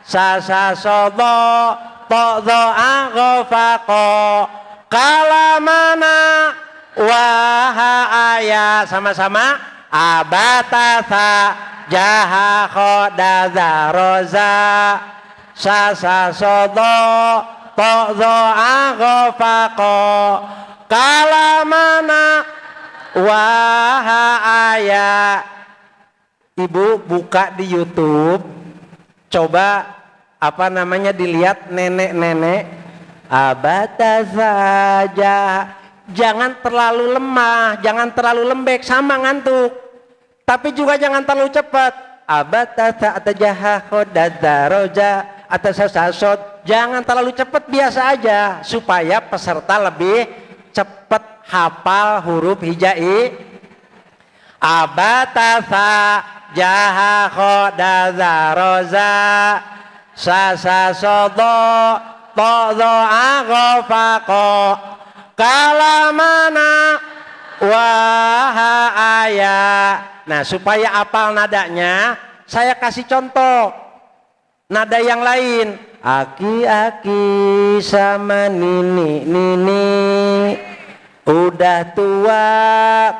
sasasodo to'zo aghofako kalamana waha aya. Sama-sama. Abatasa jaha khodaza roza sasasodo to'zo aghofako kalamana wahaya. Ibu buka di YouTube, coba dilihat nenek-nenek. Abata saja, jangan terlalu lemah, jangan terlalu lembek sama ngantuk, tapi juga jangan terlalu cepat. Abata saja khodazaroja atas sasot, jangan terlalu cepat, biasa aja supaya peserta lebih cepat hafal huruf hijai. Abatasa jaha khodazaroza sasasodo to'zo aghofako kalamana wahaya. Nah, supaya hafal nadanya, saya kasih contoh nada yang lain. Aki-aki sama nini udah tua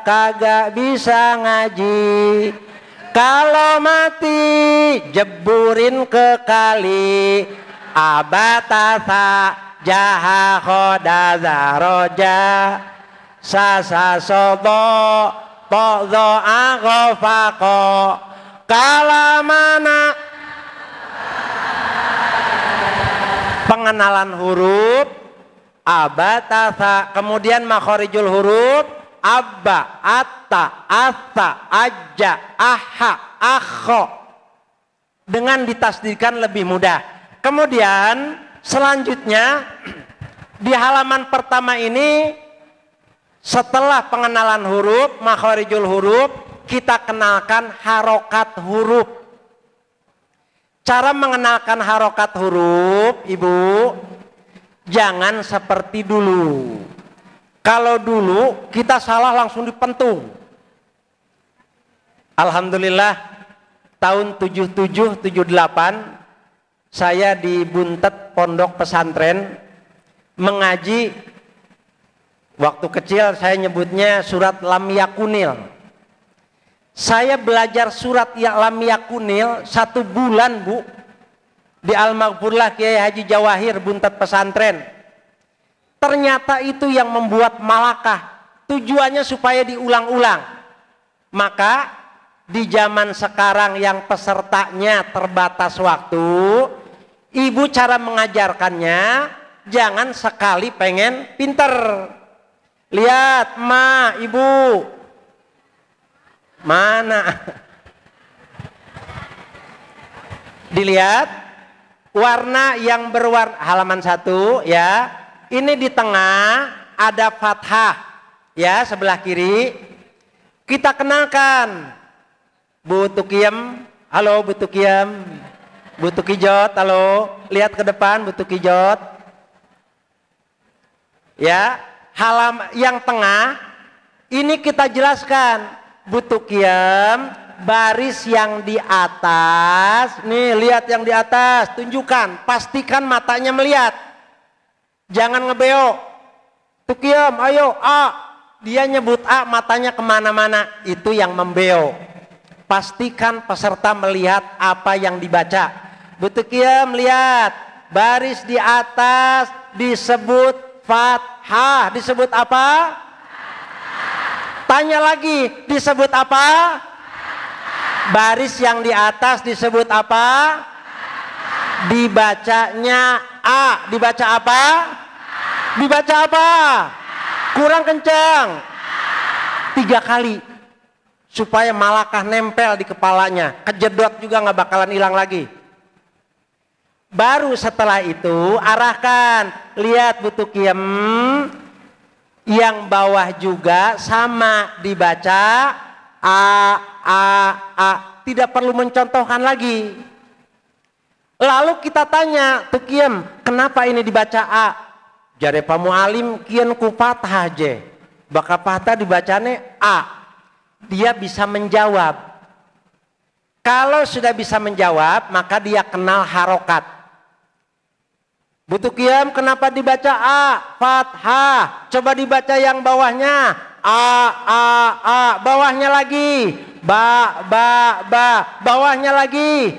kagak bisa ngaji, kalau mati jeburin ke kali. Abatasa jaha khodazaroja sasasodo to'zo aghofako kalamana. Pengenalan huruf abatasa, kemudian makhorijul huruf abba, atta, asa, aja, aha, akho, dengan ditasdidkan lebih mudah. Kemudian selanjutnya di halaman pertama ini, setelah pengenalan huruf, makhorijul huruf, kita kenalkan harokat huruf. Cara mengenalkan harokat huruf, Ibu, jangan seperti dulu. Kalau dulu kita salah langsung dipentung. Alhamdulillah tahun 77, 78 saya di Buntet Pondok Pesantren mengaji. Waktu kecil saya nyebutnya surat Lam Yakunil. Saya belajar surat Lam Yakunil 1 bulan Bu, di Al-Maghfurlah Kiai Haji Jawahir Buntet Pesantren. Ternyata itu yang membuat malakah, tujuannya supaya diulang-ulang. Maka di zaman sekarang yang pesertanya terbatas waktu, Ibu cara mengajarkannya jangan sekali pengen pinter. Lihat Ma, Ibu, mana? Dilihat warna yang berwarna, halaman 1 ya. Ini di tengah ada fathah ya, sebelah kiri. Kita kenalkan Bu Tukiyam, halo Bu Tukiyam. Bu Tukijot, halo. Lihat ke depan Bu Tukijot. Ya, yang tengah ini kita jelaskan. Bu Tukiyam, baris yang di atas, nih lihat yang di atas, tunjukkan, pastikan matanya melihat, jangan ngebeo. Tukiyam, ayo A, dia nyebut A, matanya kemana-mana, itu yang membeo. Pastikan peserta melihat apa yang dibaca. Bu Tukiyam, lihat, baris di atas disebut fathah, disebut apa? Tanya lagi, disebut apa? Baris yang di atas disebut apa? Dibacanya A. Dibaca apa? Dibaca apa? Kurang kencang. 3 kali. Supaya malakah nempel di kepalanya. Kejedot juga nggak bakalan hilang lagi. Baru setelah itu arahkan. Lihat Bu Tukiyam. Yang bawah juga sama dibaca A, tidak perlu mencontohkan lagi. Lalu kita tanya, tuh Kiam, kenapa ini dibaca A? Jadi Pak Mu'alim kian ku fathah je. Baka fathah dibacane A. Dia bisa menjawab. Kalau sudah bisa menjawab, maka dia kenal harokat. Butuh Kiam, kenapa dibaca A? Fathah. Coba dibaca yang bawahnya. A. Bawahnya lagi. Ba. Bawahnya lagi.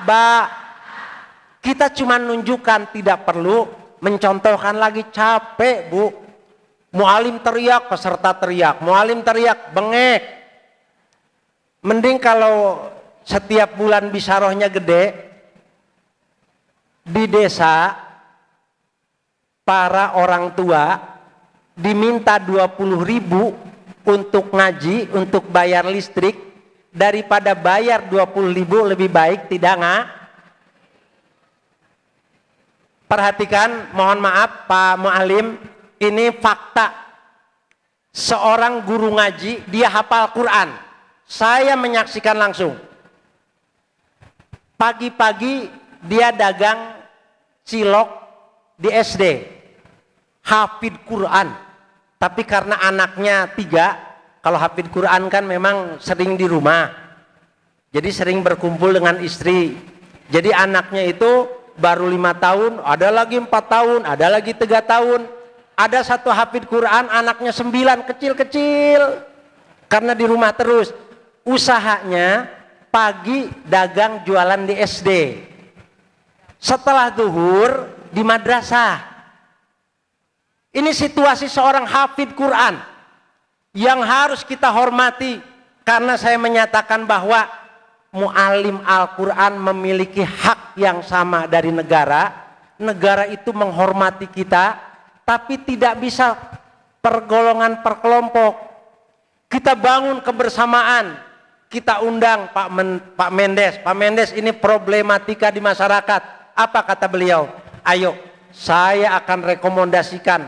Ba. Kita cuma nunjukkan, tidak perlu mencontohkan lagi. Capek, Bu. Mu'alim teriak, peserta teriak. Mu'alim teriak, bengek. Mending kalau setiap bulan bisarohnya gede, di desa para orang tua diminta 20.000 untuk ngaji, untuk bayar listrik, daripada bayar 20.000 lebih baik tidak nggak? Perhatikan, mohon maaf Pak Mu'alim, ini fakta. Seorang guru ngaji, dia hafal Quran. Saya menyaksikan langsung. Pagi-pagi dia dagang cilok di SD, hafid Quran. Tapi karena anaknya 3, kalau hafid Quran kan memang sering di rumah, jadi sering berkumpul dengan istri. Jadi anaknya itu baru 5 tahun, ada lagi 4 tahun, ada lagi 3 tahun. Ada satu hafid Quran, anaknya 9, kecil-kecil. Karena di rumah terus. Usahanya pagi dagang jualan di SD. Setelah zuhur di madrasah. Ini situasi seorang hafid Quran yang harus kita hormati, karena saya menyatakan bahwa mu'alim Al-Quran memiliki hak yang sama dari negara. Negara itu menghormati kita, tapi tidak bisa pergolongan per kelompok. Kita bangun kebersamaan. Kita undang Pak Mendes. Pak Mendes, ini problematika di masyarakat. Apa kata beliau? Ayo, saya akan rekomendasikan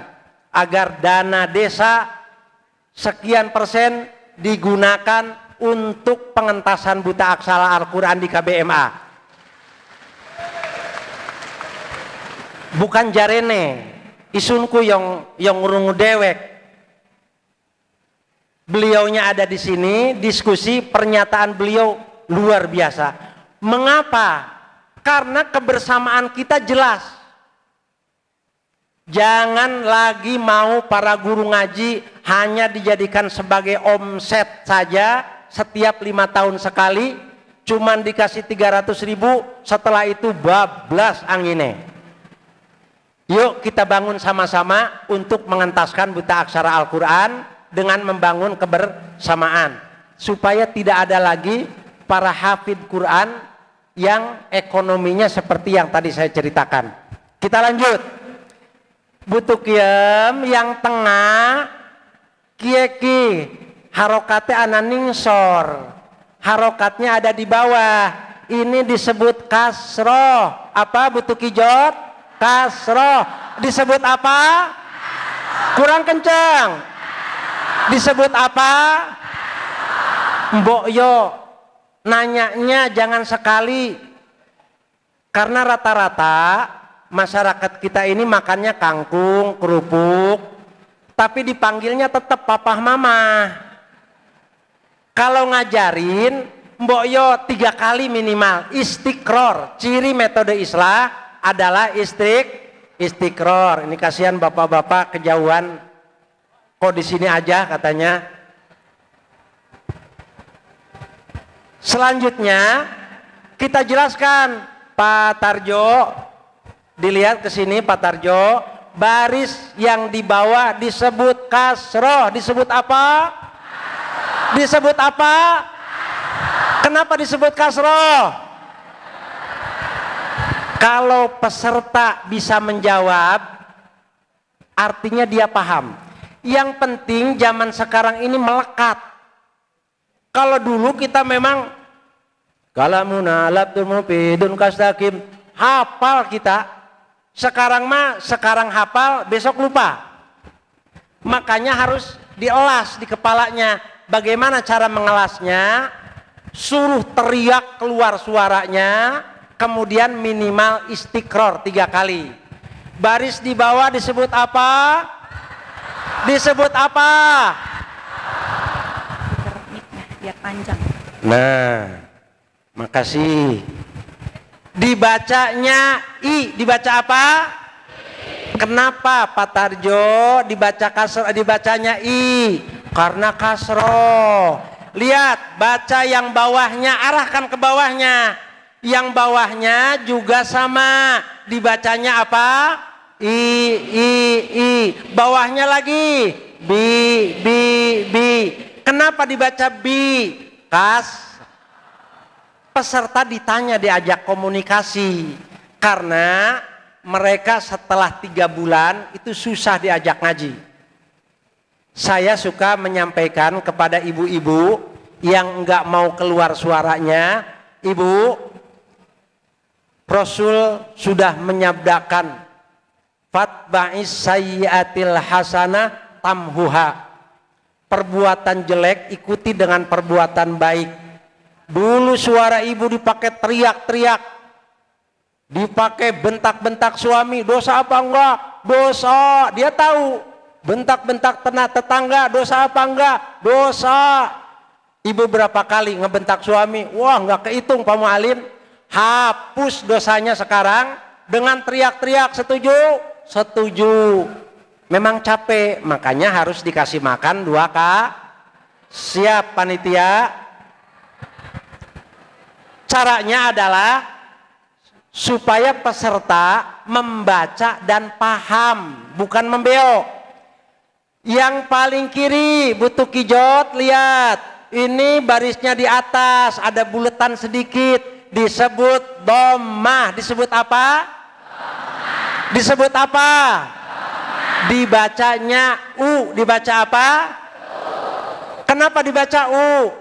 agar dana desa sekian persen digunakan untuk pengentasan buta aksara Al-Quran di KBMA. Bukan jarene, isunku yang ngurungu dewek. Beliaunya ada di sini, diskusi, pernyataan beliau luar biasa. Mengapa? Karena kebersamaan kita jelas. Jangan lagi mau para guru ngaji hanya dijadikan sebagai omset saja, setiap 5 tahun sekali, cuman dikasih 300.000, setelah itu bablas angine. Yuk kita bangun sama-sama untuk mengentaskan buta aksara Al-Quran dengan membangun kebersamaan, supaya tidak ada lagi para hafid Quran yang ekonominya seperti yang tadi saya ceritakan. Kita lanjut. Butuh Kiam yang tengah kieki harokatnya ananingsor, harokatnya ada di bawah. Ini disebut kasroh. Apa Butuh Kijot? Kasroh. Disebut apa? Kurang kencang. Disebut apa? Mbok yo, nanyanya jangan sekali. Karena rata-rata masyarakat kita ini makannya kangkung, kerupuk, tapi dipanggilnya tetap papa mama. Kalau ngajarin, mbok yo 3 kali minimal. Istiqror, ciri metode islah adalah istiqror. Ini kasihan bapak-bapak kejauhan. Kok di sini aja katanya. Selanjutnya kita jelaskan, Pak Tarjo, dilihat ke sini Pak Tarjo, baris yang di bawah disebut kasroh, disebut apa? Disebut apa? Kenapa disebut kasroh? Kalau peserta bisa menjawab, artinya dia paham. Yang penting zaman sekarang ini melekat. Kalau dulu kita memang kalamuna labdul mufidun kastakim, hafal kita. Sekarang sekarang hafal, besok lupa. Makanya harus dielas di kepalanya. bagaimana cara mengelasnya? Suruh teriak keluar suaranya, kemudian minimal istiqror 3 kali. Baris di bawah disebut apa? Disebut apa? Biar panjang. Nah, makasih. Dibacanya I, dibaca apa? Kenapa Pak Tarjo dibacanya I? Karena kasroh. Lihat, baca yang bawahnya, arahkan ke bawahnya. Yang bawahnya juga sama, dibacanya apa? I. Bawahnya lagi bi. Kenapa dibaca bi? Peserta ditanya, diajak komunikasi, karena mereka setelah 3 bulan itu susah diajak ngaji. Saya suka menyampaikan kepada ibu-ibu yang enggak mau keluar suaranya, ibu, Rasul sudah menyabdakan, fatba'is sayyiatil hasanah tamhuha. Perbuatan jelek ikuti dengan perbuatan baik. Dulu suara ibu dipakai teriak-teriak, dipakai bentak-bentak suami, dosa apa enggak? Dosa. Dia tahu. Bentak-bentak tetangga, dosa apa enggak? Dosa. Ibu berapa kali ngebentak suami? Wah, enggak kehitung Pak Mu'alim. Hapus dosanya sekarang dengan teriak-teriak. Setuju? Setuju. Memang capek, makanya harus dikasih makan 2 kali. Siap panitia? Caranya adalah supaya peserta membaca dan paham, bukan membeok. Yang paling kiri, butuh kijot, lihat. Ini barisnya di atas, ada buletan sedikit. Disebut dhammah. Disebut apa? Dhammah. Disebut apa? Dhammah. Dibacanya U. Dibaca apa? U. Kenapa dibaca U?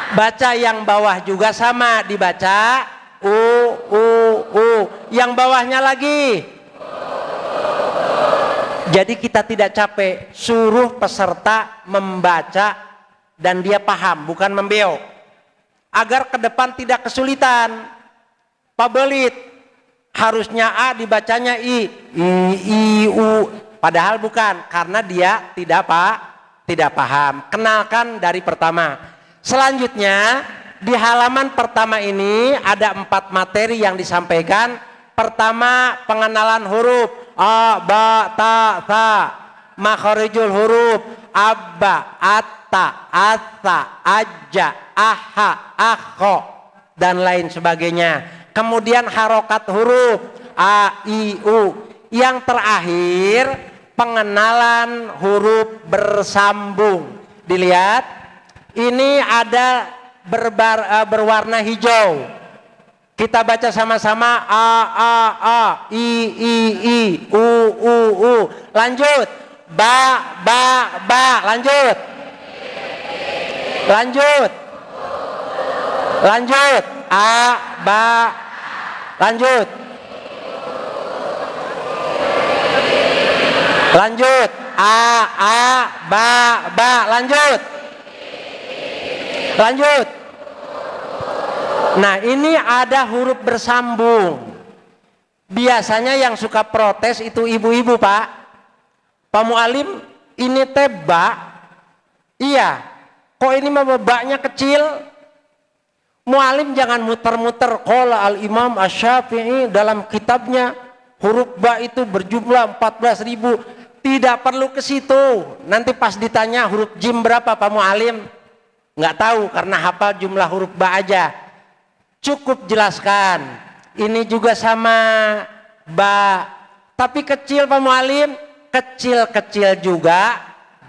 Baca yang bawah juga sama, dibaca U. Yang bawahnya lagi. Jadi kita tidak capek, suruh peserta membaca dan dia paham, bukan membeok. Agar ke depan tidak kesulitan. Pak Belit, harusnya A dibacanya I, U. Padahal bukan, karena dia tidak paham. Kenalkan dari pertama. Selanjutnya, di halaman pertama ini ada 4 materi yang disampaikan. Pertama, pengenalan huruf. A, ba, ta, tha. Makharijul huruf. Abba, atta, asa, aja, aha, akho, dan lain sebagainya. Kemudian harokat huruf. A, I, U. Yang terakhir, pengenalan huruf bersambung. Dilihat, ini ada berwarna hijau. Kita baca sama-sama A, I, U. Lanjut. Ba, lanjut. Lanjut. A, ba, lanjut. Lanjut. A, ba, lanjut. Lanjut. Nah, ini ada huruf bersambung. Biasanya yang suka protes itu ibu-ibu, Pak. Pak Mu'alim, ini teba. Iya. Kok ini mah baknya kecil? Mu'alim jangan muter-muter. Qala al-Imam Asy-Syafi'i dalam kitabnya huruf ba itu berjumlah 14.000. Tidak perlu ke situ. Nanti pas ditanya huruf jim berapa Pak Mu'alim? Nggak tahu karena hafal jumlah huruf ba aja. Cukup jelaskan. Ini juga sama ba. Tapi kecil Pak Mu'alim, kecil-kecil juga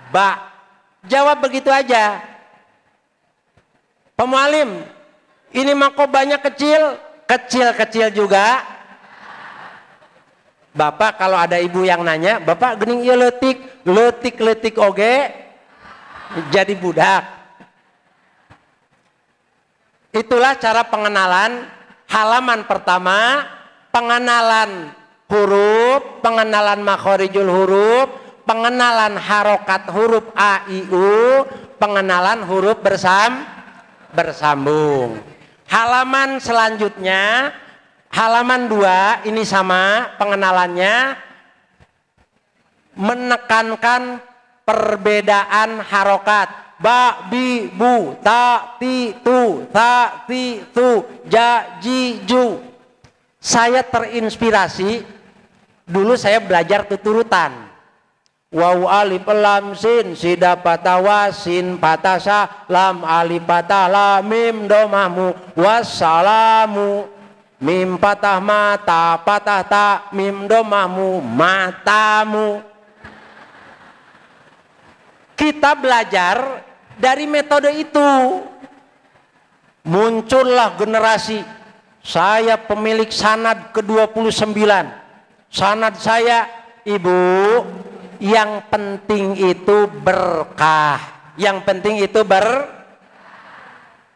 ba. Jawab begitu aja. Pak Mu'alim, ini makobanya kecil, kecil-kecil juga. Bapak kalau ada ibu yang nanya, Bapak gening ieu leutik oge jadi budak. Itulah cara pengenalan halaman pertama, pengenalan huruf, pengenalan makhorijul huruf, pengenalan harokat huruf A, I, U, pengenalan huruf bersambung. Halaman selanjutnya, halaman 2, ini sama pengenalannya, menekankan perbedaan harokat. Ba, bi, bu, ta, ti, tu, tha, ti, tu, ja, ji, ju. Saya terinspirasi, dulu saya belajar tuturutan. Waw, alif, lam, sin, sida, patah, wasin, patah, sa, lam, alif, patah, lam, mim, domamu, wassalamu. Mim, patah, mata, patah, ta, mim, domamu, matamu. Kita belajar dari metode itu. Muncullah generasi. Saya pemilik sanad ke-29. Sanad saya, Ibu, yang penting itu berkah. Yang penting itu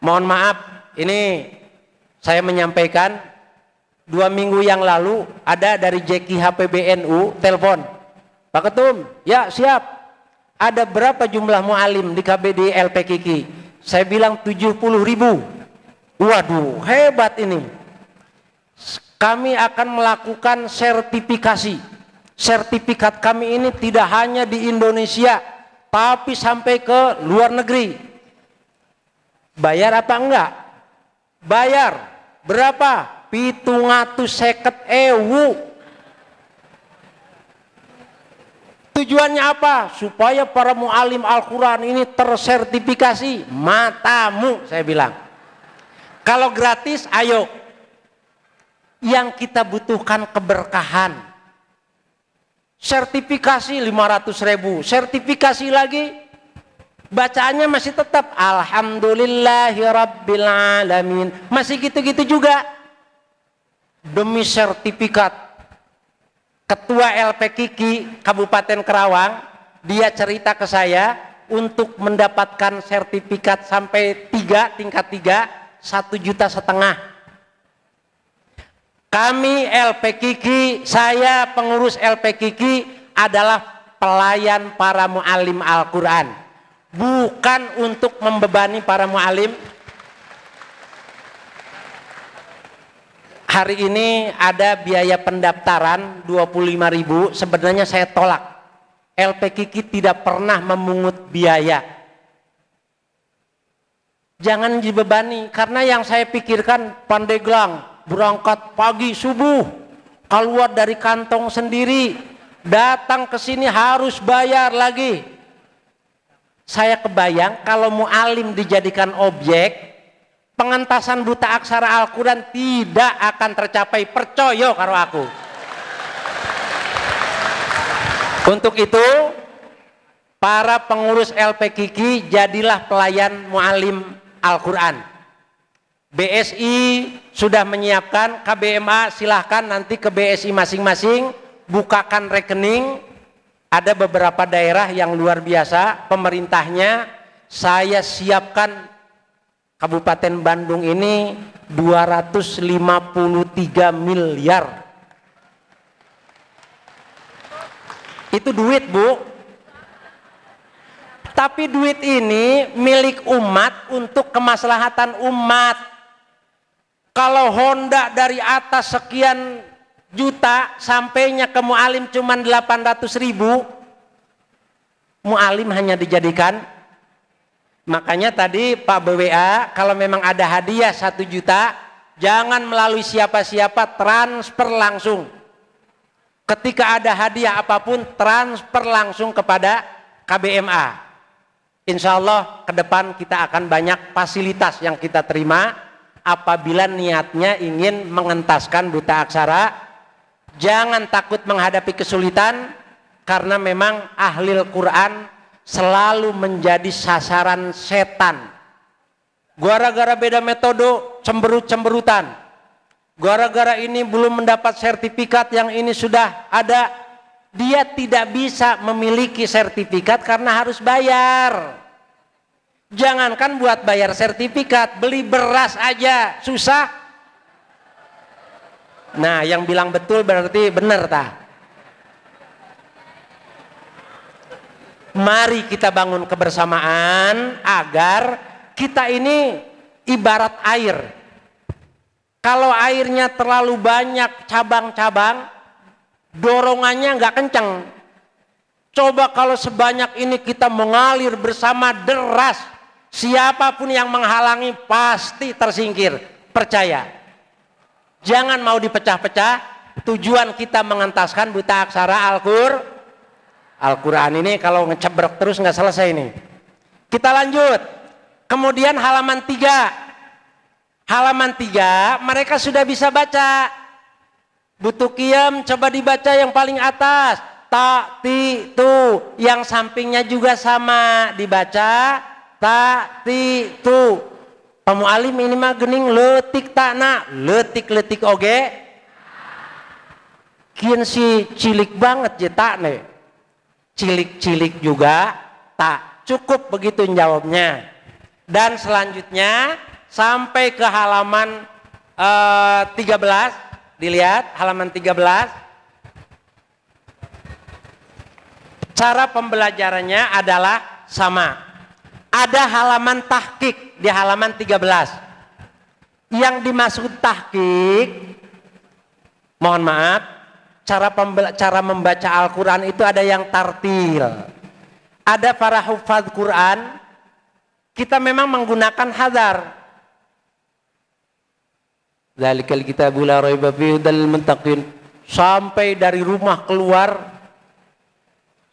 mohon maaf, ini saya menyampaikan 2 minggu yang lalu ada dari JKH PBNU telepon. Pak Ketum, ya siap. Ada berapa jumlah mu'alim di KBD LPKK? Saya bilang 70.000. Waduh, hebat ini. Kami akan melakukan sertifikasi. Sertifikat kami ini tidak hanya di Indonesia, tapi sampai ke luar negeri. Bayar apa enggak? Bayar. Berapa? 750.000. Tujuannya apa? Supaya para mu'alim Al-Quran ini tersertifikasi. Matamu, saya bilang. Kalau gratis, ayo. Yang kita butuhkan keberkahan. Sertifikasi 500.000. Sertifikasi lagi, bacaannya masih tetap Alhamdulillahirrabbilalamin. Masih gitu-gitu juga. Demi sertifikat. Ketua LPKK Kabupaten Kerawang, dia cerita ke saya, untuk mendapatkan sertifikat sampai tingkat 3, 1,5 juta. Kami LPKK, saya pengurus LPKK adalah pelayan para mu'alim Al-Quran. Bukan untuk membebani para mu'alim. Hari ini ada biaya pendaftaran 25.000, sebenarnya saya tolak. LPKK tidak pernah memungut biaya. Jangan dibebani, karena yang saya pikirkan Pandeglang berangkat pagi subuh, keluar dari kantong sendiri, datang ke sini harus bayar lagi. Saya kebayang kalau mu'alim dijadikan objek, pengentasan buta aksara Al-Quran tidak akan tercapai, percaya karo aku. Untuk itu, para pengurus LPKK jadilah pelayan mu'alim Al-Quran. BSI sudah menyiapkan, KBMA silahkan nanti ke BSI masing-masing, bukakan rekening. Ada beberapa daerah yang luar biasa, pemerintahnya saya siapkan. Kabupaten Bandung ini 253 miliar. Itu duit, Bu. Tapi duit ini milik umat untuk kemaslahatan umat. Kalau Honda dari atas sekian juta sampainya ke mu'alim cuma 800.000, mu'alim hanya dijadikan. Makanya tadi Pak BWA, kalau memang ada hadiah 1 juta, jangan melalui siapa-siapa, transfer langsung. Ketika ada hadiah apapun, transfer langsung kepada KBMA. Insya Allah ke depan kita akan banyak fasilitas yang kita terima. Apabila niatnya ingin mengentaskan buta aksara, jangan takut menghadapi kesulitan, karena memang ahli Al-Quran selalu menjadi sasaran setan. Gara-gara beda metode, cemberut-cemberutan. Gara-gara ini belum mendapat sertifikat, yang ini sudah ada. Dia tidak bisa memiliki sertifikat karena harus bayar. Jangankan buat bayar sertifikat, beli beras aja susah. Nah, yang bilang betul berarti benar, tah? mari kita bangun kebersamaan agar kita ini ibarat air. Kalau airnya terlalu banyak cabang-cabang, dorongannya nggak kencang. Coba kalau sebanyak ini kita mengalir bersama deras, siapapun yang menghalangi pasti tersingkir. Percaya. Jangan mau dipecah-pecah. Tujuan kita mengentaskan buta aksara Al-Quran ini kalau ngecebrek terus nggak selesai ini. Kita lanjut. Kemudian halaman 3. Halaman 3 mereka sudah bisa baca. Butuh qiyam coba dibaca yang paling atas. Ta, ti, tu. Yang sampingnya juga sama. Dibaca. Ta, ti, tu. Pemualim ini mah gening letik takna. Letik-letik oge. Kian si cilik banget je tak nih. Cilik-cilik juga tak. Cukup begitu jawabnya. Dan selanjutnya sampai ke halaman 13. Dilihat halaman 13. Cara pembelajarannya adalah sama. Ada halaman tahqiq di halaman 13. Yang dimaksud tahqiq, mohon maaf, cara membaca Al-Quran itu ada yang tartil. Ada para hufadz Quran, kita memang menggunakan hadar. Dzalikal kitabu la raiba fihi hudal lil muttaqin. Sampai dari rumah keluar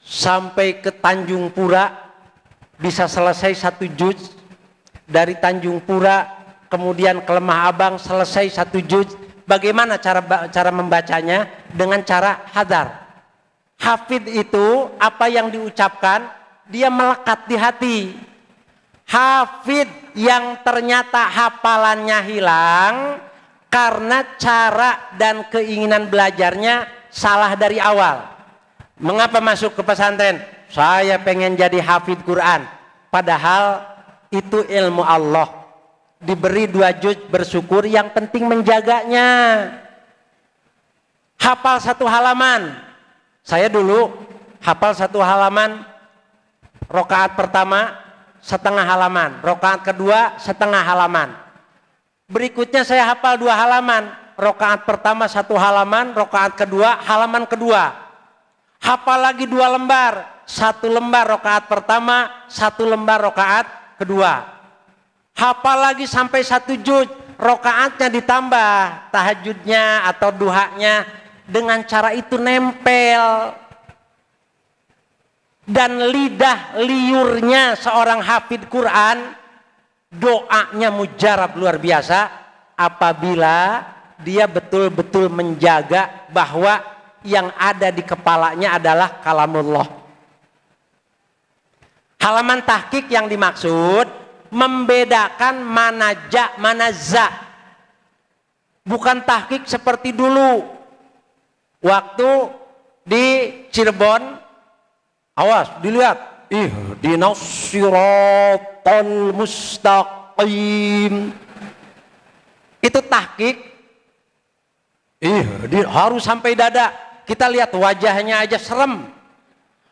sampai ke Tanjung Pura bisa selesai 1 juz. Dari Tanjung Pura kemudian ke Lemah Abang selesai 1 juz. Bagaimana cara membacanya? Dengan cara hadar. Hafid itu apa yang diucapkan dia melekat di hati. Hafid yang ternyata hafalannya hilang karena cara dan keinginan belajarnya salah dari awal. Mengapa masuk ke pesantren? Saya pengen jadi hafid Quran. Padahal itu ilmu Allah. Diberi 2 juz bersyukur, yang penting menjaganya. Hafal 1 halaman. Saya dulu hafal 1 halaman, rokaat pertama setengah halaman, rokaat kedua setengah halaman. Berikutnya saya hafal 2 halaman, rokaat pertama 1 halaman, rokaat kedua halaman kedua. Hafal lagi 2 lembar, 1 lembar rokaat pertama, 1 lembar rokaat kedua. Hafal lagi sampai 1 juz, rokaatnya ditambah tahajudnya atau duhanya. Dengan cara itu nempel. Dan lidah liurnya seorang hafid Quran, doanya mujarab luar biasa apabila dia betul-betul menjaga bahwa yang ada di kepalanya adalah kalamullah. Halaman tahqiq yang dimaksud membedakan mana ja, mana za. Bukan tahqiq seperti dulu. Waktu di Cirebon, awas dilihat, ihdinas siratal mustaqim. Itu tahqiq. Harus sampai dada. Kita lihat wajahnya aja serem.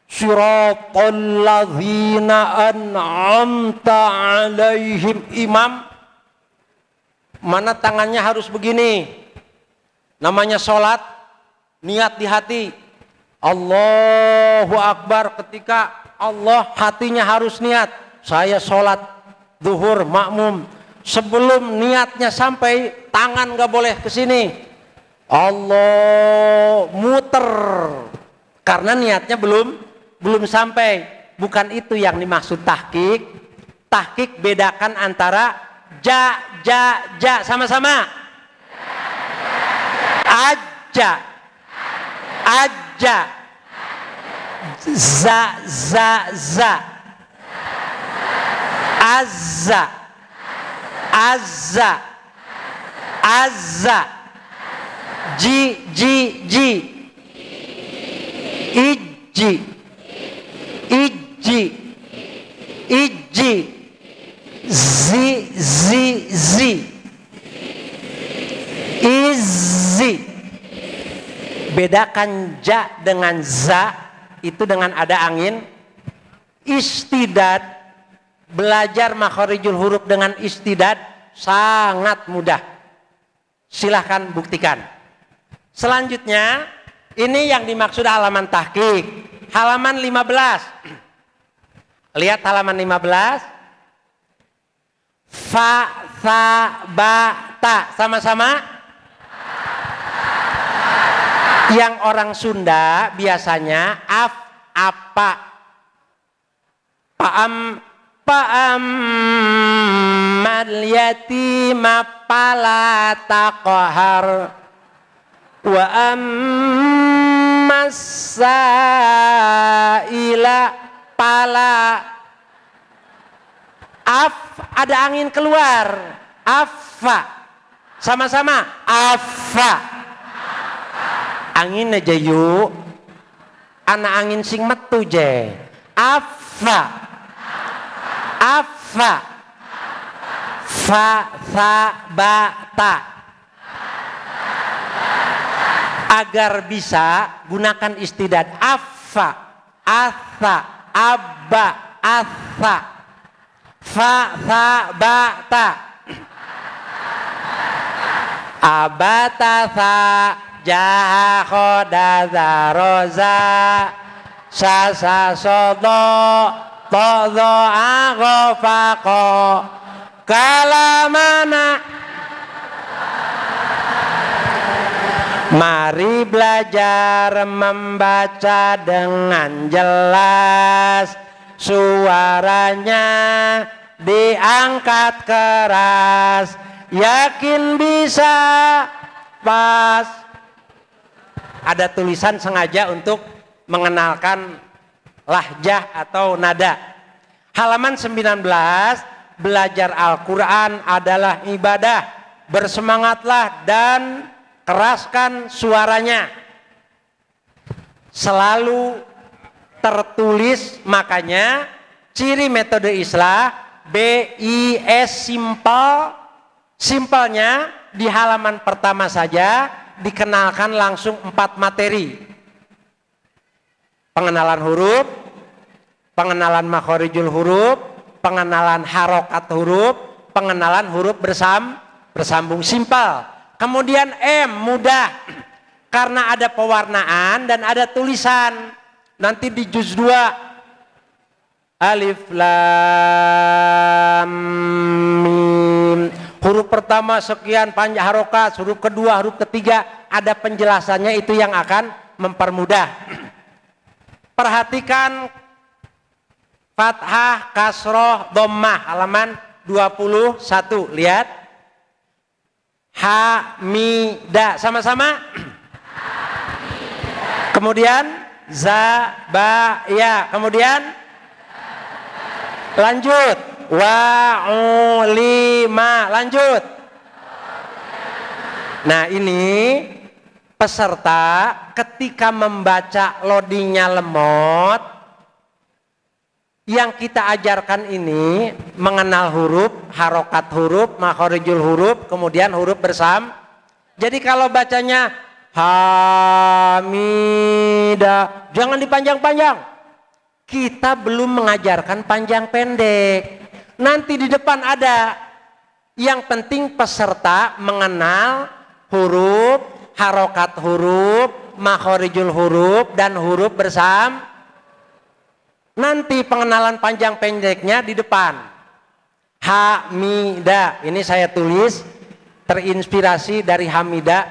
Siratal ladzina an'amta alaihim. Imam mana tangannya harus begini. Namanya sholat, niat di hati. Allahu Akbar, ketika Allah hatinya harus niat. Saya sholat zuhur makmum. Sebelum niatnya sampai, tangan gak boleh ke sini. Allah muter. Karena niatnya belum sampai. Bukan itu yang dimaksud tahqiq. Tahqiq bedakan antara ja, sama-sama. Aja. Za. Azza. Ji. Iji. Zi. Izi. Bedakan ja dengan za itu dengan ada angin istidad, belajar makhorijul huruf dengan istidad sangat mudah. Silahkan buktikan. Selanjutnya, ini yang dimaksud halaman tahqiq. Halaman 15. Lihat halaman 15. Fa, sa, ba, ta. Sama-sama. Yang orang Sunda biasanya af, apa. Pa'am mal yatima pala taqhar wa ammas sa'ila pala. Af, ada angin keluar. Afa. Sama-sama. Afa. Angin aja yuk. Anak angin sing metu je. Afa. Afa. Fa, sa, ba, ta. Agar bisa gunakan istidad. Afa, asa, abba, asa. Fa, sa, ba, ta. Abata, sa, jaha, khoda, za, roza. Sa, sa, sodo. Todo, ago, fako. Kalamana. Mari belajar membaca dengan jelas. Suaranya diangkat keras. Yakin bisa pas. Ada tulisan sengaja untuk mengenalkan lahjah atau nada. Halaman 19, belajar Al-Quran adalah ibadah. Bersemangatlah dan keraskan suaranya. Selalu tertulis, makanya ciri metode islah BIS simple. Simpelnya di halaman pertama saja dikenalkan langsung 4 materi. Pengenalan huruf, pengenalan makhorijul huruf, pengenalan harokat huruf, pengenalan huruf bersambung simpel. Kemudian M, mudah. Karena ada pewarnaan dan ada tulisan. Nanti di juz 2. Alif, lam, mim. Huruf pertama sekian panjang harokat, huruf kedua, huruf ketiga. Ada penjelasannya, itu yang akan mempermudah. Perhatikan fathah, kasroh, dhammah, halaman 21. Lihat. Hamida, sama-sama. Kemudian za, ba, ya. Kemudian lanjut. Wa, ulima, lanjut. Nah, ini peserta ketika membaca loadingnya lemot, yang kita ajarkan ini mengenal huruf, harokat huruf, makhorijul huruf, kemudian huruf bersam. Jadi kalau bacanya hamida, jangan dipanjang-panjang. Kita belum mengajarkan panjang pendek. Nanti di depan ada. Yang penting peserta mengenal huruf, harokat huruf, makhorijul huruf, dan huruf bersam. Nanti pengenalan panjang pendeknya di depan. Hamida, ini saya tulis terinspirasi dari Hamida.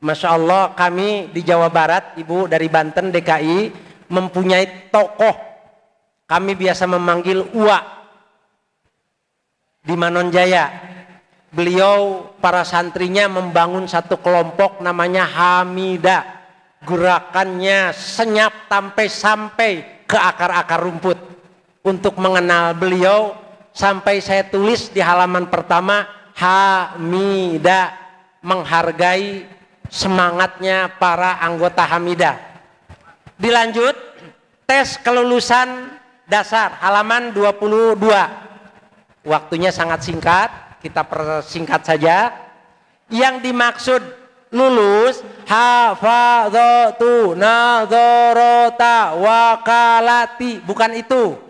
Masya Allah, kami di Jawa Barat, Ibu dari Banten, DKI, mempunyai tokoh. Kami biasa memanggil Uwa di Manonjaya. Beliau, para santrinya membangun satu kelompok namanya Hamida. Gerakannya senyap sampai ke akar-akar rumput. Untuk mengenal beliau, sampai saya tulis di halaman pertama, Hamida, menghargai semangatnya para anggota Hamida. Dilanjut, tes kelulusan dasar, halaman 22. Waktunya sangat singkat, kita persingkat saja. Yang dimaksud lulus, hafadzatu, nadharata, wakalati, bukan itu.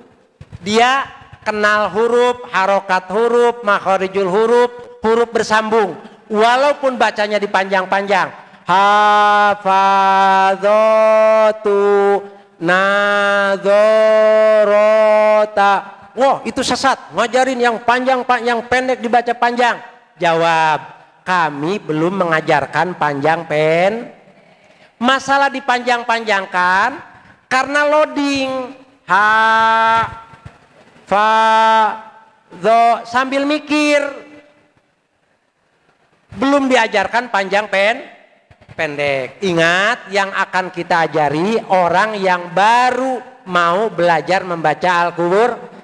Dia kenal huruf, harokat huruf, makharijul huruf, huruf bersambung. Walaupun bacanya dipanjang-panjang. Hafadzatu nadzarata. Wah, itu sesat. Ngajarin yang panjang, yang pendek dibaca panjang. Jawab, kami belum mengajarkan panjang Masalah dipanjang-panjangkan karena loading. Sambil mikir. Belum diajarkan panjang pendek. Ingat, yang akan kita ajari orang yang baru mau belajar membaca Al-Qur'an.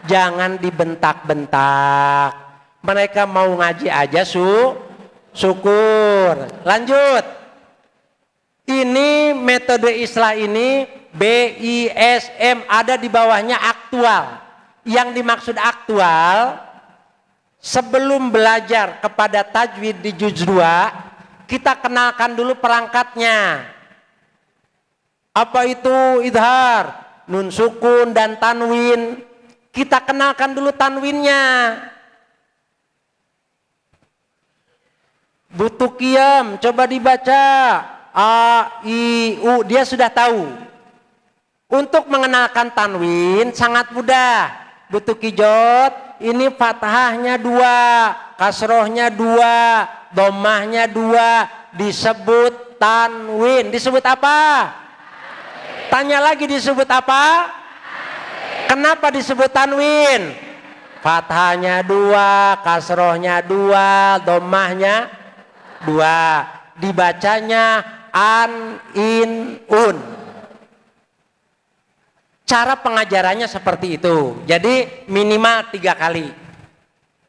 Jangan dibentak-bentak. Mereka mau ngaji aja syukur. Lanjut. Ini metode islah ini BISM, ada di bawahnya aktual. Yang dimaksud aktual, sebelum belajar kepada tajwid di juz 2, kita kenalkan dulu perangkatnya. Apa itu idhar, nun sukun dan tanwin. Kita kenalkan dulu tanwinnya. Butuh qiyam, coba dibaca. A, I, U, dia sudah tahu. Untuk mengenalkan tanwin sangat mudah. Butuh kijot, ini fathahnya 2, kasrohnya 2, dhammahnya 2, disebut tanwin. Disebut apa? Tanya lagi, disebut apa? Kenapa disebut tanwin? Fathahnya 2, kasrohnya 2, dhammahnya 2. Dibacanya an, in, un. Cara pengajarannya seperti itu. Jadi minimal 3 kali.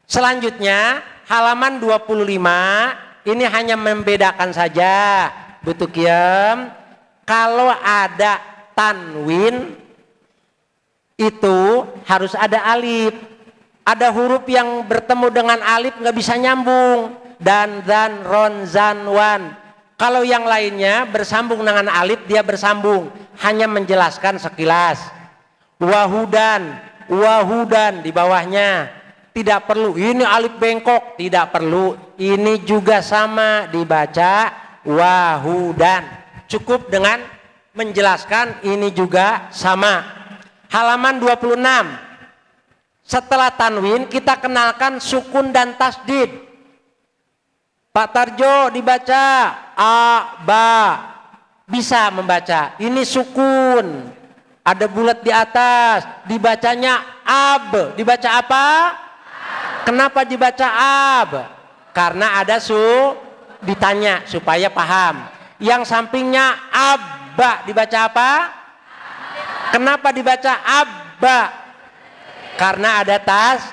Selanjutnya halaman 25 ini hanya membedakan saja. Butuh qiyam. Kalau ada tanwin itu harus ada alif. Ada huruf yang bertemu dengan alif nggak bisa nyambung. Dan, zan, ron, zan, wan. Kalau yang lainnya bersambung dengan alif, dia bersambung. Hanya menjelaskan sekilas. Wahudan, wahudan di bawahnya. Tidak perlu, ini alif bengkok. Tidak perlu, ini juga sama dibaca wahudan. Cukup dengan menjelaskan ini juga sama. Halaman 26. Setelah tanwin kita kenalkan sukun dan tasdid. Pak Tarjo dibaca A, Ba, bisa membaca. Ini sukun, ada bulat di atas, dibacanya Ab. Dibaca apa? Kenapa dibaca Ab? Karena ada ditanya supaya paham. Yang sampingnya Abba, dibaca apa? Kenapa dibaca Abba? Karena ada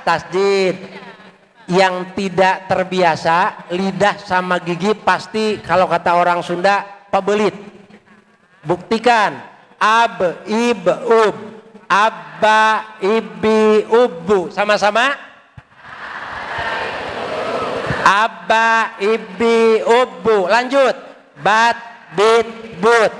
tasdid. Yang tidak terbiasa lidah sama gigi pasti kalau kata orang Sunda pebelit. Buktikan ab, ib, ub, abba, ibi, ubu, sama-sama. Abba, ibi, ubu. Lanjut. Bat, bit, but,